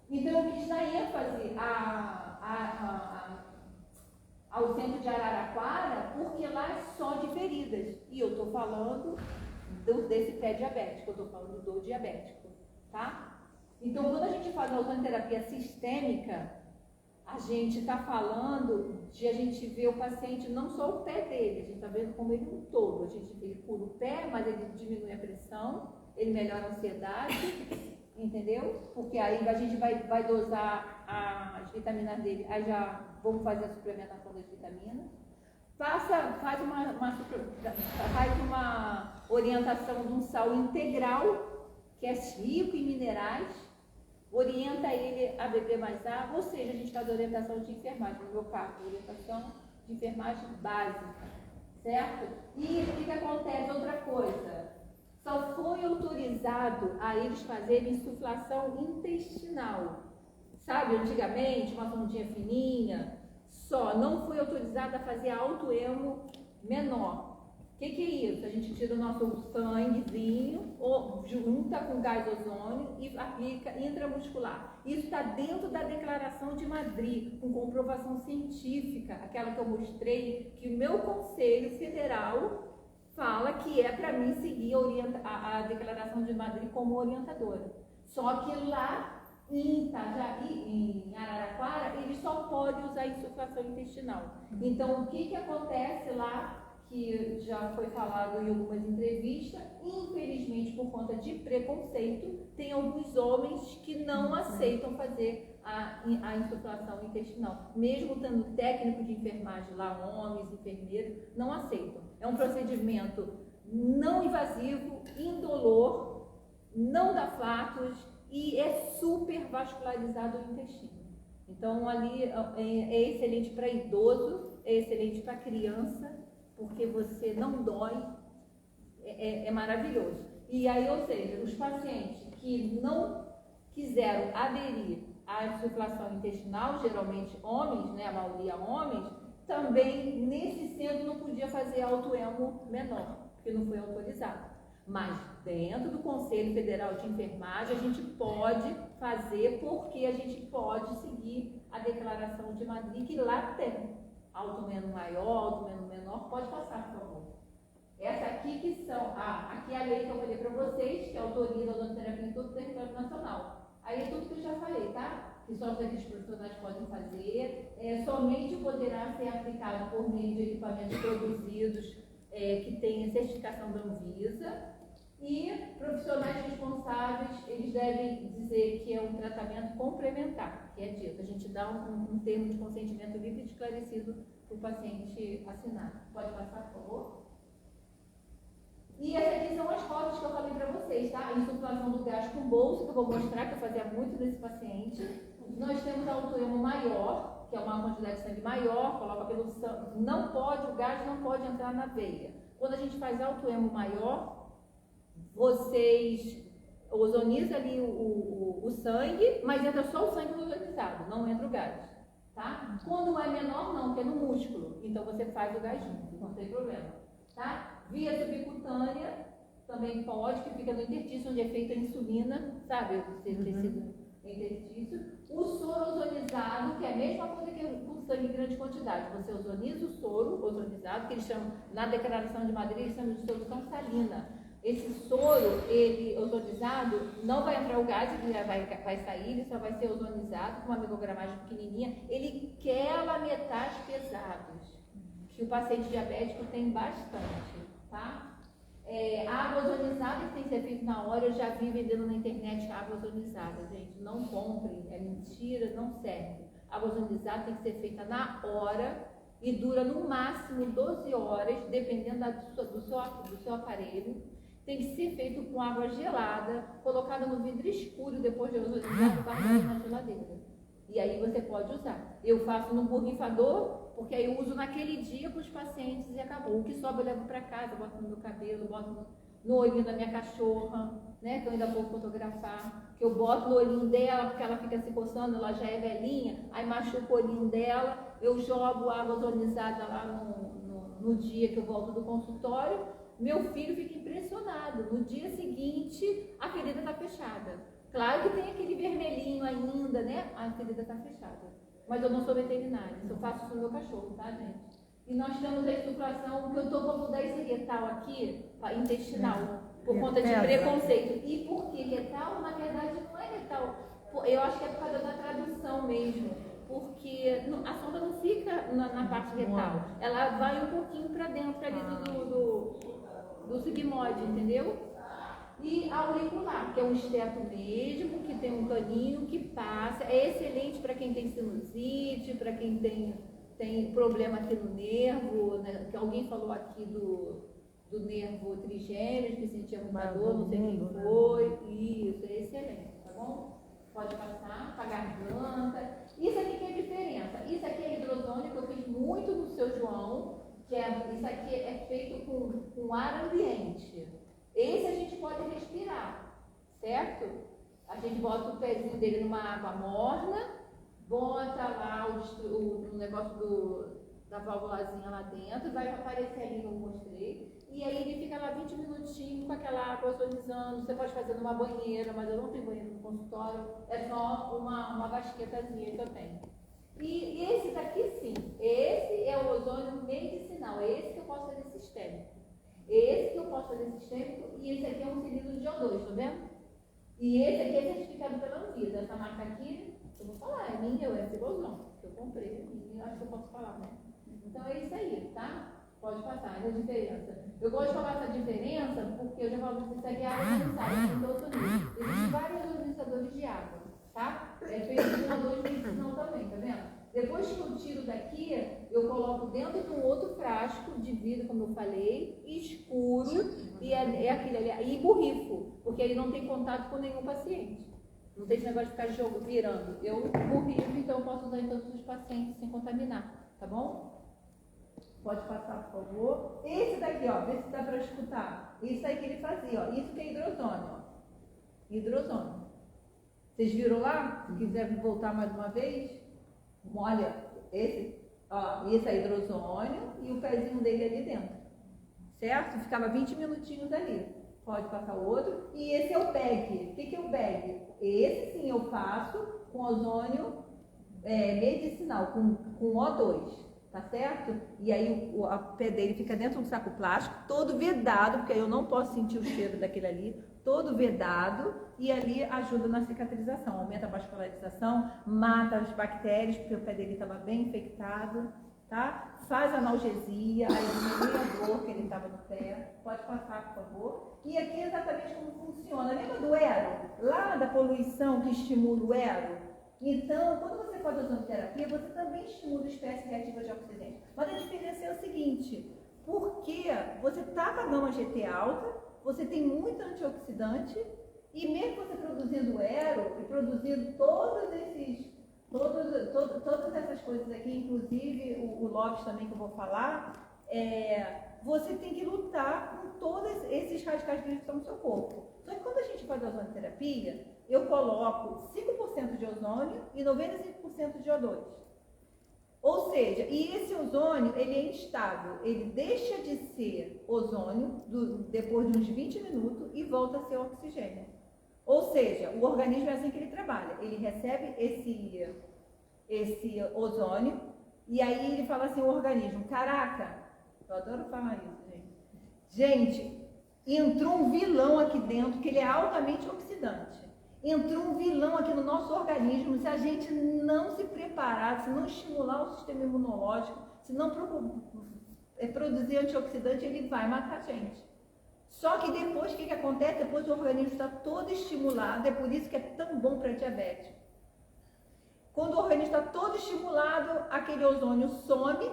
Então, eu quis dar ênfase ao centro de Araraquara, porque lá é só de feridas. E eu estou falando desse pé diabético, eu estou falando do diabético, tá? Então, quando a gente faz a ozonoterapia sistêmica, a gente está falando de a gente ver o paciente, não só o pé dele, a gente está vendo como ele um todo. A gente vê ele cura o pé, mas ele diminui a pressão, ele melhora a ansiedade, entendeu? Porque aí a gente vai dosar as vitaminas dele, aí já vamos fazer a suplementação das vitaminas. Faz uma orientação de um sal integral, que é rico em minerais, orienta ele a beber mais água, ou seja, a gente faz orientação de enfermagem, no meu caso, orientação de enfermagem básica, certo? E o que acontece? Outra coisa, só foi autorizado a eles fazerem insuflação intestinal. Sabe, antigamente, uma sondinha fininha, só não foi autorizado a fazer autoemo menor. O que é isso? A gente tira o nosso sanguezinho, junta com gás ozônio e aplica intramuscular. Isso está dentro da Declaração de Madrid, com comprovação científica, aquela que eu mostrei, que o meu Conselho Federal fala que é para mim seguir a Declaração de Madrid como orientadora. Só que lá em Itajaí, em Araraquara, ele só pode usar insuflação intestinal. Então, o que acontece lá, que já foi falado em algumas entrevistas, infelizmente, por conta de preconceito, tem alguns homens que não aceitam fazer a insuflação intestinal. Mesmo tendo técnico de enfermagem lá, homens, enfermeiros, não aceitam. É um procedimento não invasivo, indolor, não dá flatos e é super vascularizado o intestino. Então, ali é excelente para idoso, é excelente para criança, porque você não dói, é maravilhoso. E aí, ou seja, os pacientes que não quiseram aderir à insuflação intestinal, geralmente homens, né, a maioria homens, também nesse centro não podia fazer autoemo menor, porque não foi autorizado. Mas dentro do Conselho Federal de Enfermagem a gente pode fazer, porque a gente pode seguir a Declaração de Madrid, que lá tem automeno maior, automeno menor. Pode passar, por favor. Essa aqui que são, aqui é a lei que eu falei para vocês, que autoriza a ozonoterapia em todo o território nacional. Aí é tudo que eu já falei, tá? Que só os profissionais podem fazer, somente poderá ser aplicado por meio de equipamentos produzidos que tenham certificação da Anvisa, e profissionais responsáveis, eles devem dizer que é um tratamento complementar, que é dito. A gente dá um termo de consentimento livre e esclarecido para o paciente assinar. Pode passar, por favor? E essas aqui são as fotos que eu falei para vocês, tá? A insuflação do gás com bolsa, que eu vou mostrar, que eu fazia muito nesse paciente. Nós temos a autoemo maior, que é uma quantidade de sangue maior, coloca pelo sangue. O gás não pode entrar na veia. Quando a gente faz autoemo maior, vocês ozonizam ali o sangue, mas entra só o sangue ozonizado, não entra o gás, tá? Quando é menor, não, que é no músculo. Então você faz o gás junto, não tem problema, tá? Via subcutânea, também pode, que fica no interstício, onde é feita a insulina, sabe? O tecido interstício. O soro ozonizado, que é a mesma coisa que o sangue em grande quantidade. Você ozoniza o soro ozonizado, que eles chamam, na Declaração de Madrid, eles chamam de solução salina. Esse soro, ele ozonizado, não vai entrar o gás, ele vai sair, ele só vai ser ozonizado com uma microgramagem pequenininha. Ele quela metais pesados, que o paciente diabético tem bastante, tá? Água ozonizada que tem que ser feito na hora. Eu já vi vendendo na internet água ozonizada, gente. Não comprem, é mentira, não serve. Água ozonizada tem que ser feita na hora e dura no máximo 12 horas, dependendo do seu aparelho. Tem que ser feito com água gelada, colocada no vidro escuro depois de ozonizado e guardado na geladeira. E aí você pode usar. Eu faço no borrifador, porque aí eu uso naquele dia para os pacientes e acabou. O que sobra eu levo para casa, boto no meu cabelo, boto no olhinho da minha cachorra, né, que eu ainda vou fotografar, que eu boto no olhinho dela, porque ela fica se coçando, ela já é velhinha, aí machuca o olhinho dela, eu jogo água ozonizada lá no dia que eu volto do consultório. Meu filho fica impressionado. No dia seguinte, a ferida está fechada. Claro que tem aquele vermelhinho ainda, né? A ferida está fechada. Mas eu não sou veterinária, eu faço isso no meu cachorro, tá, gente? E nós temos a insuflação, que eu estou para mudar esse retal aqui, para intestinal, por conta de preconceito. E por que retal? Na verdade, não é retal. Eu acho que é por causa da tradução mesmo. Porque a sonda não fica na parte retal. Ela vai um pouquinho para dentro ali do sigmoide, entendeu? E auricular, que é um esteto mesmo, que tem um caninho que passa. É excelente para quem tem sinusite, para quem tem problema aqui no nervo, né? Que alguém falou aqui do nervo trigêmeos, que sentia muita dor, não sei quem foi. Isso, é excelente, tá bom? Pode passar para garganta. Isso aqui que é a diferença. Isso aqui é hidrozônio, que eu fiz muito no seu João, isso aqui é feito com ar ambiente. Esse a gente pode respirar, certo? A gente bota o pezinho dele numa água morna, bota lá o negócio da válvulazinha lá dentro, vai aparecer ali, eu mostrei, e aí ele fica lá 20 minutinhos com aquela água ozonizando. Você pode fazer numa banheira, mas eu não tenho banheiro no consultório, é só uma basquetazinha que eu tenho. E esse daqui sim, esse é o ozônio medicinal, é esse que eu posso fazer sistêmico. Esse que eu posso fazer sistêmico, e esse aqui é um cilindro de O2, tá vendo? E esse aqui é certificado pela Anvisa. Essa marca aqui, eu vou falar, é minha, é Cibozão, que eu comprei, é minha, acho que eu posso falar, né? Então é isso aí, tá? Pode passar, é a diferença. Eu gosto de falar essa diferença porque eu já falo que isso aqui é água sanitária, que eu tô existem vários ozonizadores de água, tá? É feito com O2 medicinal também, tá vendo? Depois que eu tiro daqui, eu coloco dentro de um outro frasco de vidro, como eu falei, escuro, e é aquele ali, e borrifo, porque ele não tem contato com nenhum paciente. Não tem esse negócio de ficar virando. Eu borrifo, então eu posso usar em todos os pacientes sem contaminar, tá bom? Pode passar, por favor. Esse daqui, ó, vê se dá para escutar. Isso aí que ele fazia, ó. Isso que é hidrozônio, ó. Hidrozônio. Vocês viram lá? Se quiser voltar mais uma vez. Olha, esse é hidrozônio e o pezinho dele ali dentro, certo? Ficava 20 minutinhos ali. Pode passar o outro. E esse é o bag. O que é o bag? Esse sim eu faço com ozônio medicinal, com O2, tá certo? E aí o pé dele fica dentro de um saco plástico, todo vedado, porque aí eu não posso sentir o cheiro daquele ali, todo vedado, e ali ajuda na cicatrização, aumenta a vascularização, mata as bactérias, porque o pé dele estava bem infectado, tá? Faz analgesia, aí diminui a dor que ele estava no pé. Pode passar, por favor. E aqui é exatamente como funciona. Lembra do ERO? Lá da poluição que estimula o ERO? Então, quando você faz ozonoterapia, você também estimula a espécie reativa de oxigênio. Mas a diferença é o seguinte, porque você está com a gama GT alta, você tem muito antioxidante, e mesmo você produzindo ERO e produzindo todas essas coisas aqui, inclusive o LOX também que eu vou falar, você tem que lutar com todos esses radicais livres que estão no seu corpo. Só que quando a gente faz a ozonoterapia, eu coloco 5% de ozônio e 95% de O2. Ou seja, e esse ozônio, ele é instável, ele deixa de ser ozônio depois de uns 20 minutos e volta a ser oxigênio. Ou seja, o organismo é assim que ele trabalha, ele recebe esse ozônio e aí ele fala assim, o organismo, caraca, eu adoro falar isso, gente. Gente, entrou um vilão aqui dentro que ele é altamente oxidante. Entrou um vilão aqui no nosso organismo, se a gente não se preparar, se não estimular o sistema imunológico, se não produzir antioxidante, ele vai matar a gente. Só que depois, o que acontece? Depois o organismo está todo estimulado, é por isso que é tão bom para diabetes. Quando o organismo está todo estimulado, aquele ozônio some,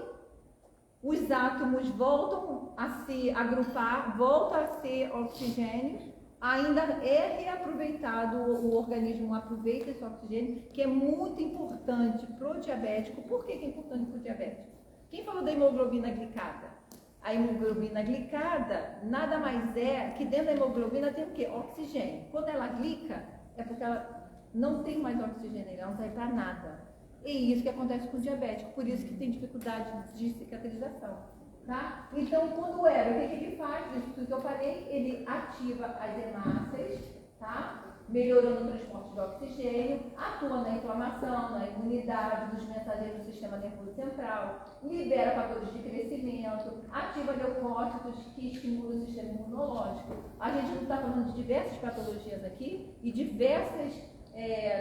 os átomos voltam a se agrupar, volta a ser oxigênio, ainda é reaproveitado, o organismo aproveita esse oxigênio, que é muito importante para o diabético. Por que é importante para o diabético? Quem falou da hemoglobina glicada? A hemoglobina glicada nada mais é que dentro da hemoglobina tem o quê? Oxigênio. Quando ela glica, é porque ela não tem mais oxigênio, ela não serve para nada. E isso que acontece com o diabético, por isso que tem dificuldade de cicatrização. Tá? Então, quando era, o que ele faz? Isso que eu falei, ele ativa as hemácias, tá? Melhorando o transporte de oxigênio, atua na inflamação, na imunidade dos mensageiros do sistema nervoso central, libera fatores de crescimento, ativa leucócitos que estimulam o sistema imunológico. A gente não está falando de diversas patologias aqui e diversas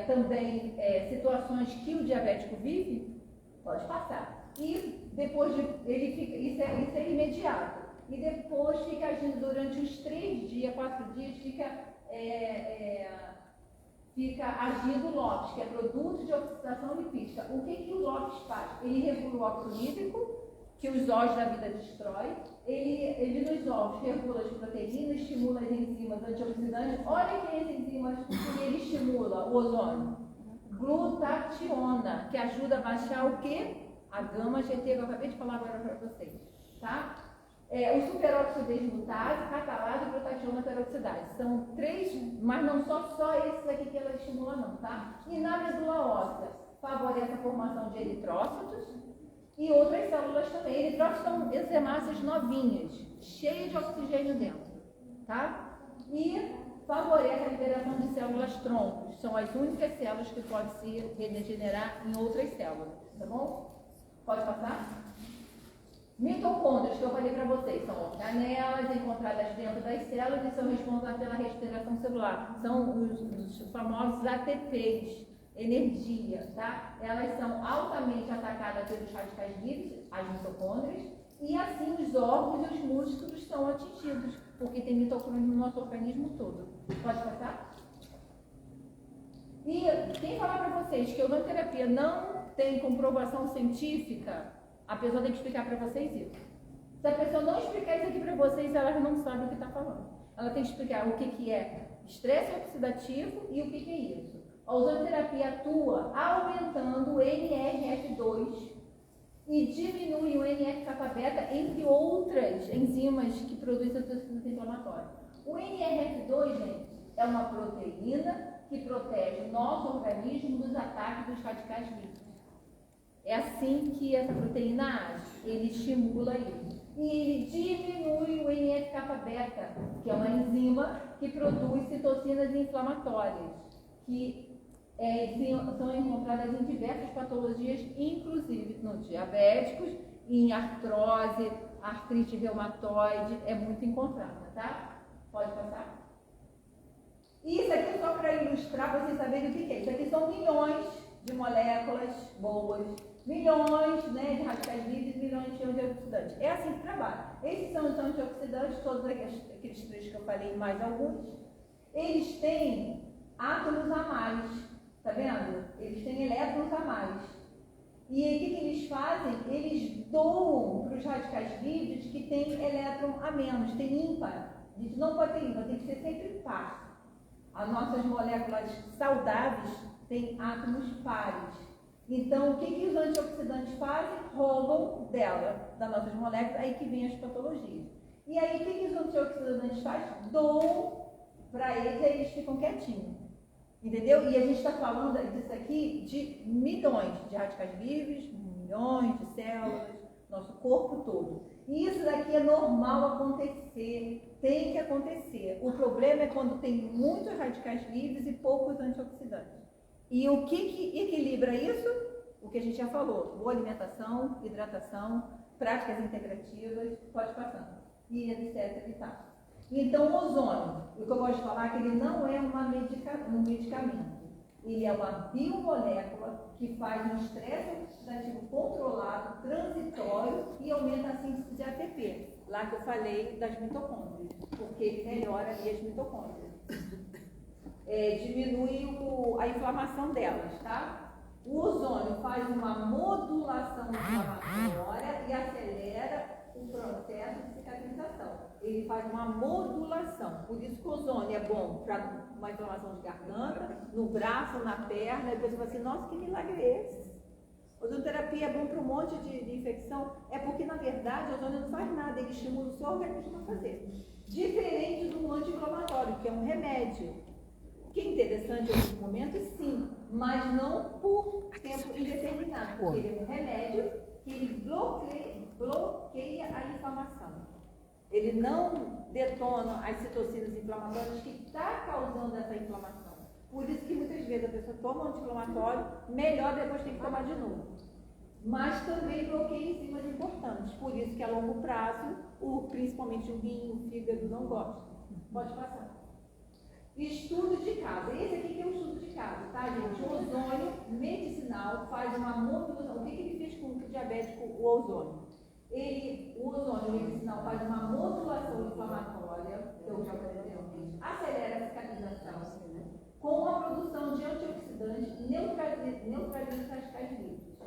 também situações que o diabético vive, pode passar. E depois ele fica, isso é imediato. E depois fica agindo durante uns 3 dias, 4 dias, fica agindo o LOX, que é produto de oxidação lipídica. O que o LOX faz? Ele regula o óxido nítrico, que os ossos da vida destrói. Ele nos ovos regula as proteínas, estimula as enzimas antioxidantes. Olha que enzimas que ele estimula, o ozônio. Glutationa, que ajuda a baixar o quê? A gama-GT, que eu acabei de falar agora para vocês, tá? O superóxido desmutase, catalase e glutationa peroxidase. São 3, mas não só esses aqui que ela estimula não, tá? E na medula óssea, favorece a formação de eritrócitos e outras células também. Eritrócitos são essas hemácias novinhas, cheias de oxigênio dentro, tá? E favorece a liberação de células troncos. São as únicas células que podem se regenerar em outras células, tá bom? Pode passar? Mitocôndrias, que eu falei para vocês, são organelas encontradas dentro das células e são responsáveis pela respiração celular. São os famosos ATPs, energia, tá? Elas são altamente atacadas pelos radicais livres, as mitocôndrias, e assim os órgãos e os músculos são atingidos, porque tem mitocôndrias no nosso organismo todo. Pode passar? E quem falar para vocês que a ozonioterapia não tem comprovação científica, a pessoa tem que explicar para vocês isso. Se a pessoa não explicar isso aqui para vocês, ela não sabe o que está falando. Ela tem que explicar o que é estresse oxidativo e o que é isso. A ozonioterapia atua aumentando o NRF2 e diminui o NF-kappa-beta, entre outras enzimas que produzem citocinas inflamatórias. O NRF2, gente, é uma proteína que protege o nosso organismo dos ataques dos radicais livres. É assim que essa proteína age, ele estimula isso. E ele diminui o NF-kappa-beta, que é uma enzima que produz citocinas inflamatórias, que são encontradas em diversas patologias, inclusive nos diabéticos, em artrose, artrite reumatoide, é muito encontrada, tá? Pode passar? Isso aqui só para ilustrar, para vocês saberem o que é. Isso aqui são milhões de moléculas boas, milhões, né, de radicais livres, milhões de antioxidantes. É assim que trabalha. Esses são os antioxidantes, todos aqueles 3 que eu falei, mais alguns. Eles têm átomos a mais, tá vendo? Eles têm elétrons a mais. E aí, o que eles fazem? Eles doam para os radicais livres que têm elétron a menos, tem ímpar. A gente não pode ter ímpar, tem que ser sempre par. As nossas moléculas saudáveis têm átomos pares. Então, o que os antioxidantes fazem? Roubam dela, das nossas moléculas, aí que vem as patologias. E aí, o que os antioxidantes fazem? Doam para eles, aí eles ficam quietinhos. Entendeu? E a gente está falando disso aqui de milhões de radicais livres, milhões de células, nosso corpo todo. E isso daqui é normal acontecer, tem que acontecer. O problema é quando tem muitos radicais livres e poucos antioxidantes. E o que equilibra isso? O que a gente já falou, boa alimentação, hidratação, práticas integrativas, pode passar, e etc. E tal. Então, o ozônio, o que eu gosto de falar é que ele não é um medicamento. Ele é uma biomolécula que faz um estresse oxidativo controlado, transitório e aumenta a síntese de ATP. Lá que eu falei das mitocôndrias, porque ele melhora ali as mitocôndrias. Diminui a inflamação delas, tá? O ozônio faz uma modulação inflamatória e acelera o processo de cicatrização. Ele faz uma modulação. Por isso que o ozônio é bom para uma inflamação de garganta, no braço, na perna. E depois você fala assim, nossa, que milagre é esse? Ozonoterapia é bom para um monte de infecção. É porque, na verdade, o ozônio não faz nada. Ele estimula o seu organismo a fazer. Diferente do anti-inflamatório, que é um remédio. Que é interessante nesse momento, sim, mas não por tempo indeterminado. Porque ele é um remédio que ele bloqueia a inflamação. Ele não detona as citocinas inflamatórias que estão causando essa inflamação. Por isso que muitas vezes a pessoa toma um anti-inflamatório, melhor depois tem que tomar de novo. Mas também bloqueia enzimas importantes. Por isso que a longo prazo, principalmente o rim, o fígado não gostam. Pode passar. Estudo de caso. Esse aqui que é um estudo de caso, tá, gente? O ozônio medicinal faz uma modulação. O que ele fez com o diabético, o ozônio? O ozônio medicinal faz uma modulação inflamatória, que eu já falei, acelera a cicatrização, com a produção de antioxidantes e neutraliza os radicais livres.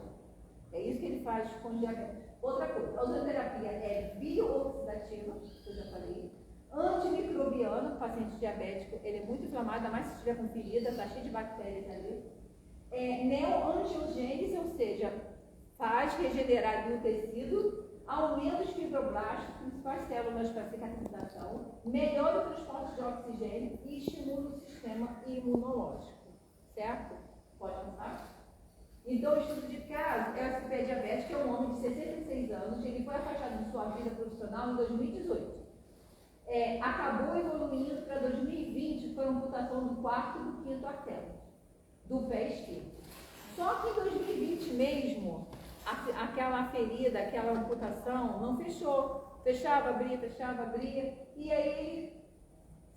É isso que ele faz com o diabetes. Outra coisa, a ozonoterapia é biooxidativa, que eu já falei. Antimicrobiano, paciente diabético, ele é muito inflamado, ainda mais se estiver com ferida, está cheio de bactérias ali. Neoangiogênese, ou seja, faz regenerar ali o tecido, aumenta os fibroblastos, principais células para cicatrização, melhora o transporte de oxigênio e estimula o sistema imunológico. Certo? Pode passar? Então, o estudo de caso é o pé diabético, é um homem de 66 anos, ele foi afastado de sua vida profissional em 2018. Acabou evoluindo para 2020, foi amputação do 4º e do 5º artério do pé esquerdo. Só que em 2020 mesmo, aquela ferida, aquela amputação não fechou. Fechava, abria, e aí ele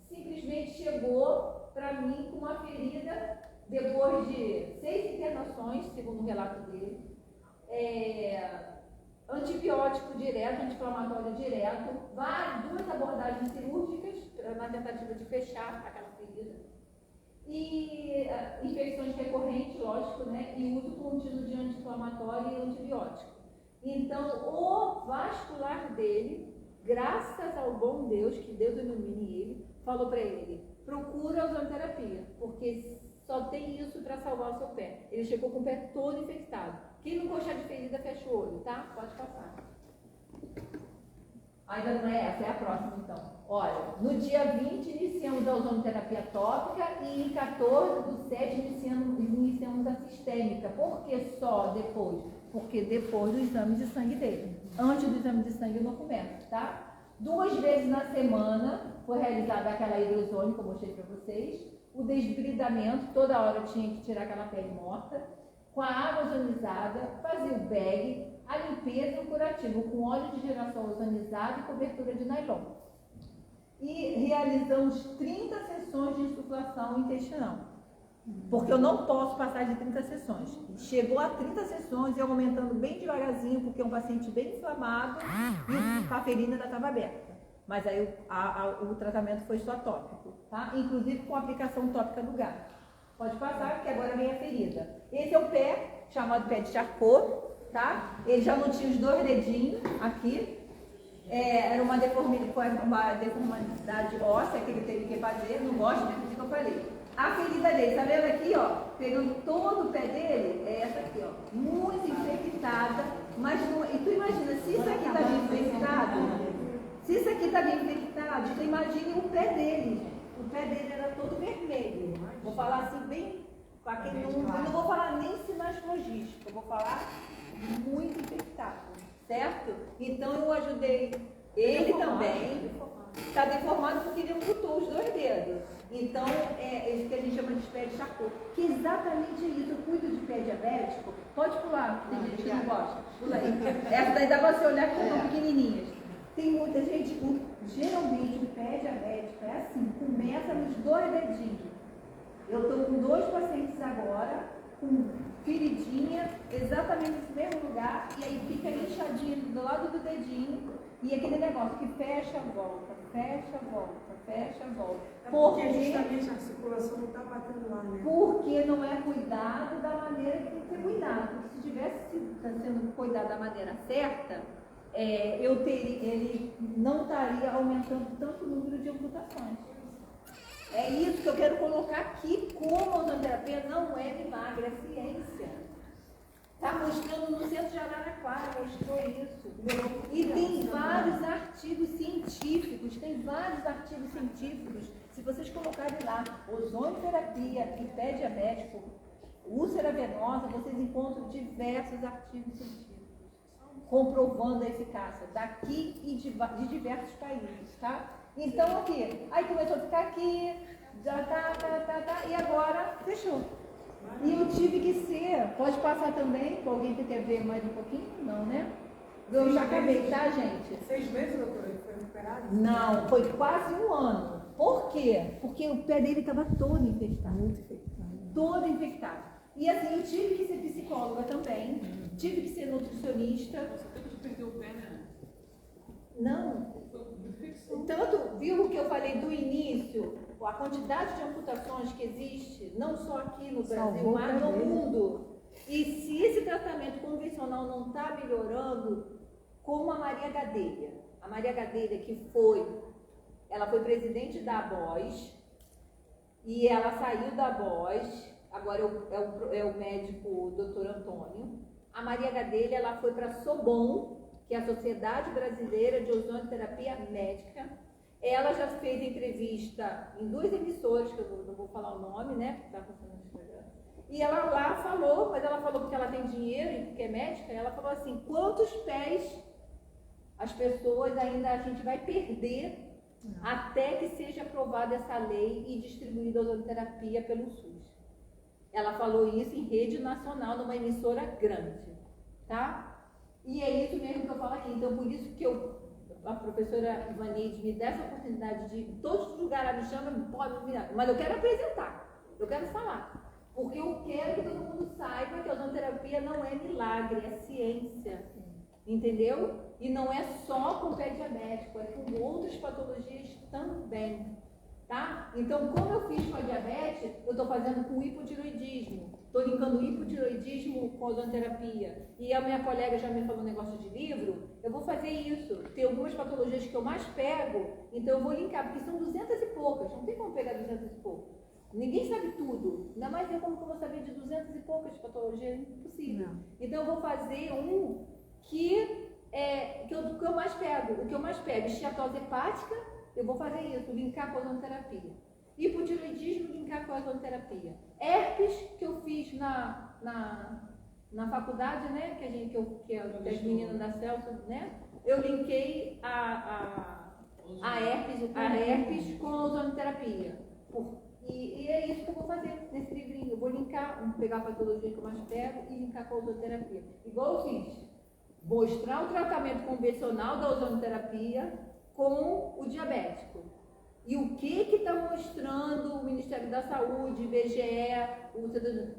simplesmente chegou para mim com uma ferida, depois de 6 internações, segundo o relato dele, antibiótico direto, anti-inflamatório direto, duas abordagens cirúrgicas na tentativa de fechar aquela ferida, e infecções recorrentes, lógico, né, e uso contínuo de anti-inflamatório e antibiótico. Então, o vascular dele, graças ao bom Deus, que Deus ilumine ele, falou para ele, procura a ozonoterapia, porque só tem isso para salvar o seu pé. Ele chegou com o pé todo infectado. Quem não gostar de ferida, fecha o olho, tá? Pode passar. Ainda não é essa, é a próxima então. Olha, no dia 20 iniciamos a ozonoterapia tópica e em 14/7 iniciamos a sistêmica. Por que só depois? Porque depois do exame de sangue dele. Antes do exame de sangue eu não começo, tá? 2 vezes na semana foi realizada aquela hidrozônica que eu mostrei para vocês. O desbridamento, toda hora eu tinha que tirar aquela pele morta. Com a água ozonizada, fazia o bag, a limpeza e o curativo com óleo de girassol ozonizado e cobertura de nylon. E realizamos 30 sessões de insuflação intestinal. Porque eu não posso passar de 30 sessões. Chegou a 30 sessões e eu aumentando bem devagarzinho, porque é um paciente bem inflamado e a ferida ainda estava aberta. Mas aí o tratamento foi só tópico, tá? Inclusive com aplicação tópica no gato. Pode passar, porque agora vem a ferida. Esse é o pé, chamado pé de Charcot, tá? Ele já não tinha os 2 dedinhos aqui. Era uma deformidade óssea que ele teve que fazer. Não gosto disso que eu falei. A ferida dele, tá vendo aqui, ó? Pegando todo o pé dele, é essa aqui, ó. Muito infectada. Mas não, e tu imagina, se isso aqui tá bem infectado, então imagine o pé dele. O pé dele era todo vermelho. Vou falar assim bem, para quem não vou falar nem sinais logísticos, eu vou falar muito infectado, certo? Então eu ajudei ele também. Está deformado porque ele amputou os 2 dedos. Então, é isso que a gente chama de pé de Charcot. Que é exatamente isso. Eu cuido de pé diabético. Pode pular, tem gente que não gosta. Pula aí. Essa daí dá pra você olhar que são pequenininhas. Tem muita gente, geralmente o pé diabético é assim, começa nos 2 dedinhos. Eu estou com 2 pacientes agora, com feridinha, exatamente nesse mesmo lugar, e aí fica inchadinho do lado do dedinho, e aquele negócio que fecha, volta, fecha, volta, fecha, volta. Porque justamente a circulação não está batendo lá, né? Porque não é cuidado da maneira que tem que ser cuidado. Se tivesse sendo cuidado da maneira certa, ele não estaria aumentando tanto o número de amputações. É isso que eu quero colocar aqui, como a ozonoterapia não é milagre, é ciência. Está mostrando no centro de Araraquara, mostrou isso. E tem vários artigos científicos, se vocês colocarem lá, ozonoterapia e pé diabético, úlcera venosa, vocês encontram diversos artigos científicos comprovando a eficácia daqui e de diversos países, tá? Então aqui, aí começou a ficar aqui, já tá, e agora fechou. E eu tive que ser, pode passar também, para alguém que quer ver mais um pouquinho? Não, né? Eu já acabei, tá, gente? 6 meses, doutora, ele foi recuperado? Não, foi quase 1 ano. Por quê? Porque o pé dele estava todo infectado. Muito infectado. Todo infectado. E assim, eu tive que ser psicóloga também, tive que ser nutricionista. Você teve que perder o pé, né? Não. Tanto, viu o que eu falei do início, a quantidade de amputações que existe, não só aqui no Brasil, mas no mundo. E se esse tratamento convencional não está melhorando, como a Maria Gadelha. A Maria Gadelha ela foi presidente da ABOS, e ela saiu da ABOS, agora é o médico Dr. Antônio. A Maria Gadelha, ela foi para a SOBOM, que é a Sociedade Brasileira de Ozonoterapia Médica. Ela já fez entrevista em 2 emissoras, que eu não vou falar o nome, né, porque está funcionando no Instagram. E ela lá falou, mas ela falou porque ela tem dinheiro e porque é médica, ela falou assim, quantos pés as pessoas ainda a gente vai perder até que seja aprovada essa lei e distribuída a ozonoterapia pelo SUS. Ela falou isso em rede nacional, numa emissora grande, tá? E é isso mesmo que eu falo aqui. Então, por isso que a professora Ivanide me dá essa oportunidade de, em todos os lugares ela me chama, pode virar. Mas eu quero apresentar, eu quero falar. Porque eu quero que todo mundo saiba que a ozonoterapia não é milagre, é ciência. Entendeu? E não é só com pé diabético, é com outras patologias também. Tá? Então, como eu fiz com a diabetes, eu estou fazendo com hipotiroidismo. Estou linkando o hipotiroidismo com a ozonoterapia. E a minha colega já me falou um negócio de livro. Eu vou fazer isso. Tem algumas patologias que eu mais pego, então eu vou linkar, porque são 200 e poucas. Não tem como pegar 200 e poucas. Ninguém sabe tudo. Ainda mais eu como que eu vou saber de 200 e poucas patologias. É impossível. Então eu vou fazer um que eu mais pego. O que eu mais pego, esteatose hepática, eu vou fazer isso, linkar com a ozonoterapia. Hipotiroidismo, linkar com a ozonoterapia. Herpes, que eu fiz na faculdade, né, que as meninas da Celso, né, eu linkei a herpes com a ozonoterapia. E é isso que eu vou fazer nesse livrinho. Eu vou linkar, pegar a patologia que eu mais pego e linkar com a ozonoterapia. Igual eu fiz. Mostrar o tratamento convencional da ozonoterapia com o diabético. E o que está mostrando o Ministério da Saúde, IBGE,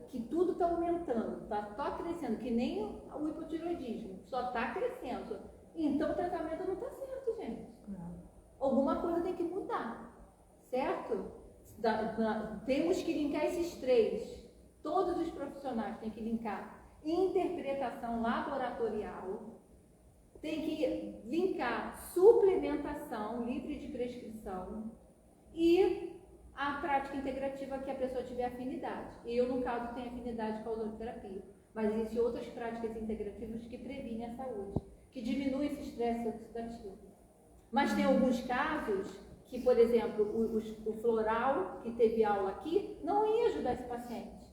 que tudo está aumentando, está só crescendo, que nem o hipotiroidismo, só está crescendo. Então o tratamento não está certo, gente. Alguma coisa tem que mudar, certo? Temos que linkar esses 3. Todos os profissionais têm que linkar interpretação laboratorial, tem que linkar suplementação livre de prescrição e a prática integrativa que a pessoa tiver afinidade. Eu, no caso, tenho afinidade com a ozonoterapia, mas existem outras práticas integrativas que previnem a saúde, que diminuem esse estresse oxidativo. Mas tem alguns casos que, por exemplo, o floral, que teve aula aqui, não ia ajudar esse paciente.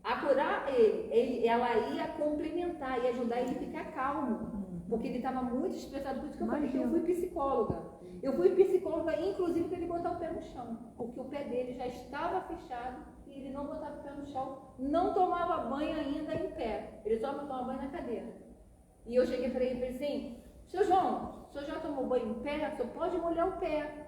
a curar ela ia complementar, ia ajudar ele a ficar calmo, porque ele estava muito estressado, por isso que eu falei que eu fui psicóloga. Eu fui psicóloga, inclusive, para ele botar o pé no chão, porque o pé dele já estava fechado e ele não botava o pé no chão, não tomava banho ainda em pé, ele só tomava banho na cadeira. E eu cheguei para ele e falei assim, seu João, o senhor já tomou banho em pé? O senhor pode molhar o pé.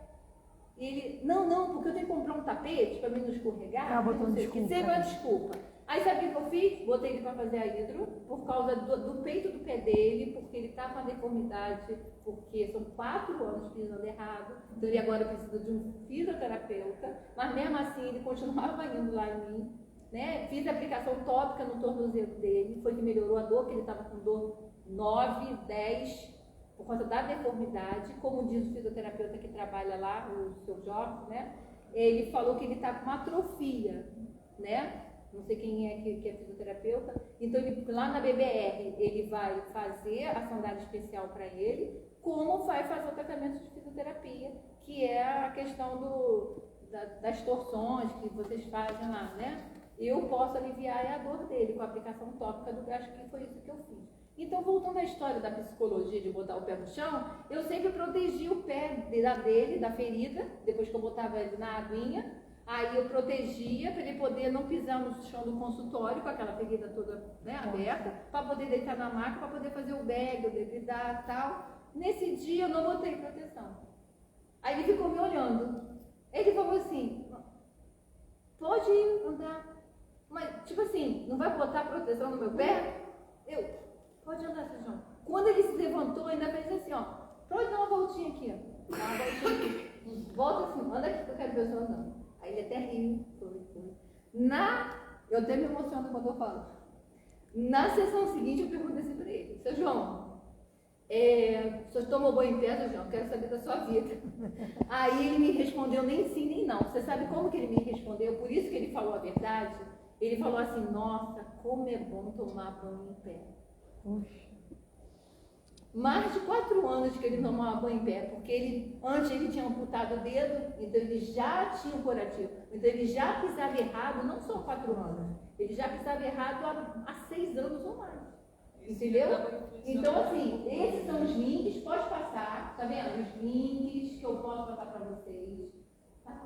E ele, não, porque eu tenho que comprar um tapete para mim não escorregar. Botou desculpa. Sempre uma desculpa. Aí sabe o que eu fiz? Botei ele para fazer a hidro, por causa do peito do pé dele, porque ele está com a deformidade, porque são 4 anos pisando errado, então ele agora precisa de um fisioterapeuta, mas mesmo assim ele continuava indo lá em mim, né? Fiz a aplicação tópica no tornozelo dele, foi que melhorou a dor, que ele estava com dor 9, 10, por causa da deformidade, como diz o fisioterapeuta que trabalha lá, o seu Jorge, né? Ele falou que ele está com uma atrofia, né? Não sei quem é que é fisioterapeuta. Então, lá na BBR, ele vai fazer a sandália especial para ele, como vai fazer o tratamento de fisioterapia, que é a questão das torções que vocês fazem lá, né? Eu posso aliviar a dor dele com a aplicação tópica do gasto, que foi isso que eu fiz. Então, voltando à história da psicologia de botar o pé no chão, eu sempre protegi o pé dele, da ferida, depois que eu botava ele na aguinha. Aí eu protegia para ele poder não pisar no chão do consultório com aquela ferida toda, né, aberta, para poder deitar na maca, para poder fazer o bag, o debridar e tal. Nesse dia eu não botei proteção. Aí ele ficou me olhando. Ele falou assim, pode andar, mas tipo assim, não vai botar proteção no meu pé? Eu, pode andar, seu João. Quando ele se levantou, ainda fez assim, ó, pode dar uma voltinha aqui, ó. Dá uma voltinha aqui. Volta assim, anda aqui que eu quero ver o seu andando. Aí ele até riu. Eu até me emociono quando eu falo. Na sessão seguinte eu perguntei assim para ele, seu João, o senhor tomou banho em pé, seu João? Quero saber da sua vida. Aí ele me respondeu nem sim, nem não. Você sabe como que ele me respondeu? Por isso que ele falou a verdade. Ele falou assim, nossa, como é bom tomar banho em pé. Poxa. Mais de 4 anos que ele tomava banho em pé, porque antes ele tinha amputado o dedo, então ele já tinha um curativo. Então ele já pisava errado, não só 4 anos, ele já pisava errado há 6 anos ou mais. Entendeu? Então, assim, esses são os links, pode passar, tá vendo? Os links que eu posso passar para vocês. Tá?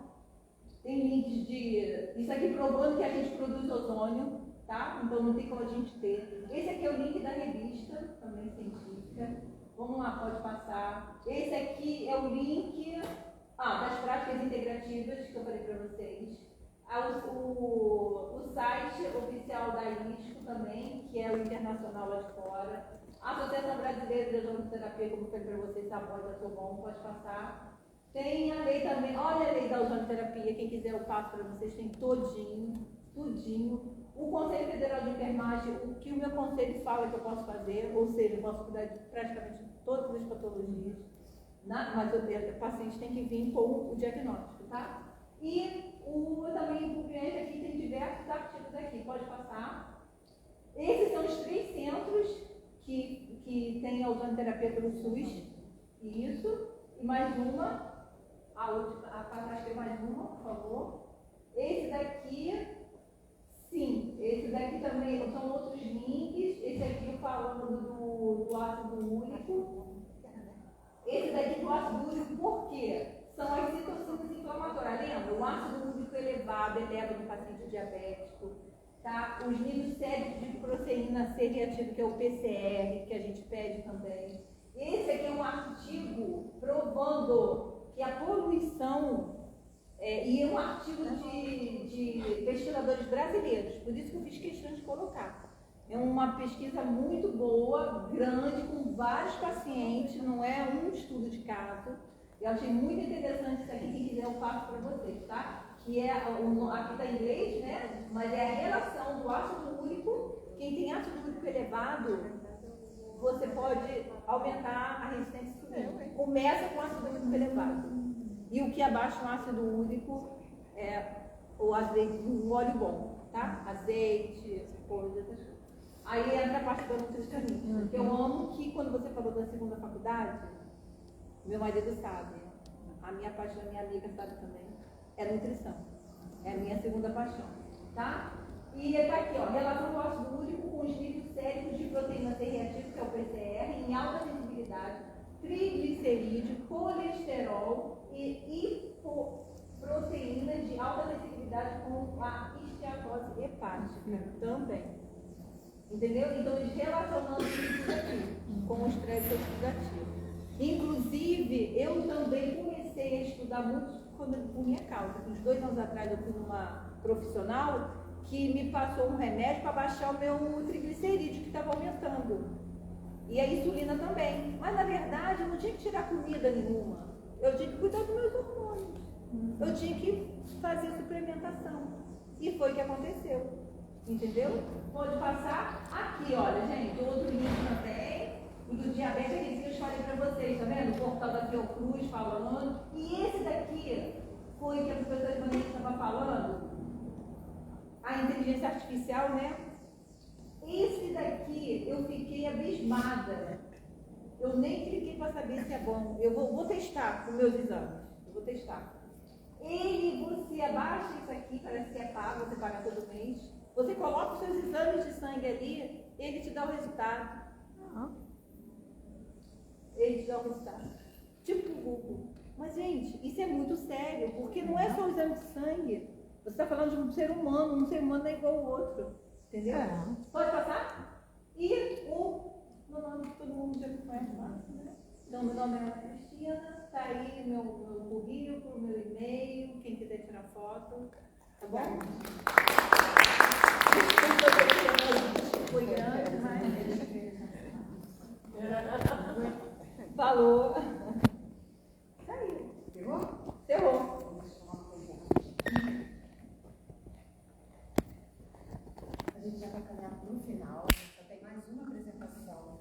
Tem links de. Isso aqui provando que a gente produz ozônio, tá? Então não tem como a gente ter. Esse aqui é o link da revista, também científica. Vamos lá, pode passar. Esse aqui é o link das práticas integrativas que eu falei para vocês. O site oficial da ISCO também, que é o internacional lá de fora. A Associação Brasileira de Ozonoterapia, como eu falei para vocês, tá bom, tá bom, pode passar. Tem a lei também, olha a lei da ozonoterapia, quem quiser eu passo para vocês, tem tudinho. O Conselho Federal de Enfermagem, o que o meu conselho fala que eu posso fazer, ou seja, eu posso cuidar de praticamente todas as patologias, mas o paciente tem que vir com o diagnóstico, tá? E também o cliente aqui tem diversos artigos aqui, pode passar. Esses são os 3 centros que tem a ozonoterapia pelo SUS, isso, e mais uma, acho que é mais uma, por favor. Esse daqui, sim, esse daqui também são outros links, esse aqui falando do ácido úrico. Esse daqui do ácido úrico, por quê? São as citocinas inflamatórias, lembra? O ácido úrico elevado eleva no paciente diabético, tá? Os níveis sérios de proteína C reativa, que é o PCR, que a gente pede também. Esse aqui é um artigo provando que a poluição, e é um artigo de pesquisadores brasileiros, por isso que eu fiz questão de colocar. É uma pesquisa muito boa, grande, com vários pacientes, não é um estudo de caso. Eu achei muito interessante isso aqui, quem quiser eu passo para vocês, tá? Que é, aqui está em inglês, né? Mas é a relação do ácido úrico. Quem tem ácido úrico elevado, você pode aumentar a resistência insulínica. Começa com ácido úrico elevado. E o que abaixa o ácido úrico é o azeite, o óleo bom, tá? Azeite, coisas, essas coisas. Aí entra a parte da nutricionista. Eu amo que quando você falou da segunda faculdade, meu marido sabe, a minha paixão, minha amiga sabe também, é nutrição. É a minha segunda paixão, tá? E está aqui, ó, relação do ácido úrico com os níveis séricos de proteína C reativa, que é o PCR, em alta sensibilidade, triglicerídeo, colesterol e proteínas de alta sensibilidade com a esteatose hepática também. Entendeu? Então, eles relacionando isso aqui com o estresse oxidativo. Inclusive, eu também comecei a estudar muito por minha causa. Uns 2 anos atrás, eu fui numa profissional que me passou um remédio para baixar o meu triglicerídeo, que estava aumentando. E a insulina também. Mas, na verdade, eu não tinha que tirar comida nenhuma. Eu tinha que cuidar dos meus hormônios. Eu tinha que fazer suplementação. E foi o que aconteceu. Entendeu? Pode passar aqui, olha, gente, outro livro também, o do diabetes, aquele que eu falei para vocês, tá vendo? O portal da Fiocruz falando. E esse daqui foi que a professora Ivanilda estava falando, a inteligência artificial, né? Esse daqui eu fiquei abismada. Eu nem cliquei para saber se é bom. Eu vou testar com meus exames. Eu vou testar. Você abaixa isso aqui, parece que é pago, você paga todo mês. Você coloca os seus exames de sangue ali, ele te dá o resultado. Ele te dá o resultado. Tipo o Google. Mas, gente, isso é muito sério, porque não é só o exame de sangue. Você está falando de um ser humano não é igual ao outro. Entendeu? Pode passar? E meu nome que todo mundo já conhece mais, né? Então, meu nome é Ana Cristina, está aí meu currículo, meu e-mail, quem quiser tirar foto, tá bom? Foi grande, mas... Falou. Saiu. Cerrou. A gente já vai caminhar para o final, só tem mais uma apresentação.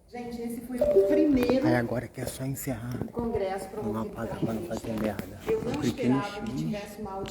Gente, esse foi o primeiro Aí agora que é só encerrar. congresso promovido Não apagar pela pra não revista. fazer merda. Eu não cliquei no esperava que X. tivesse uma audiência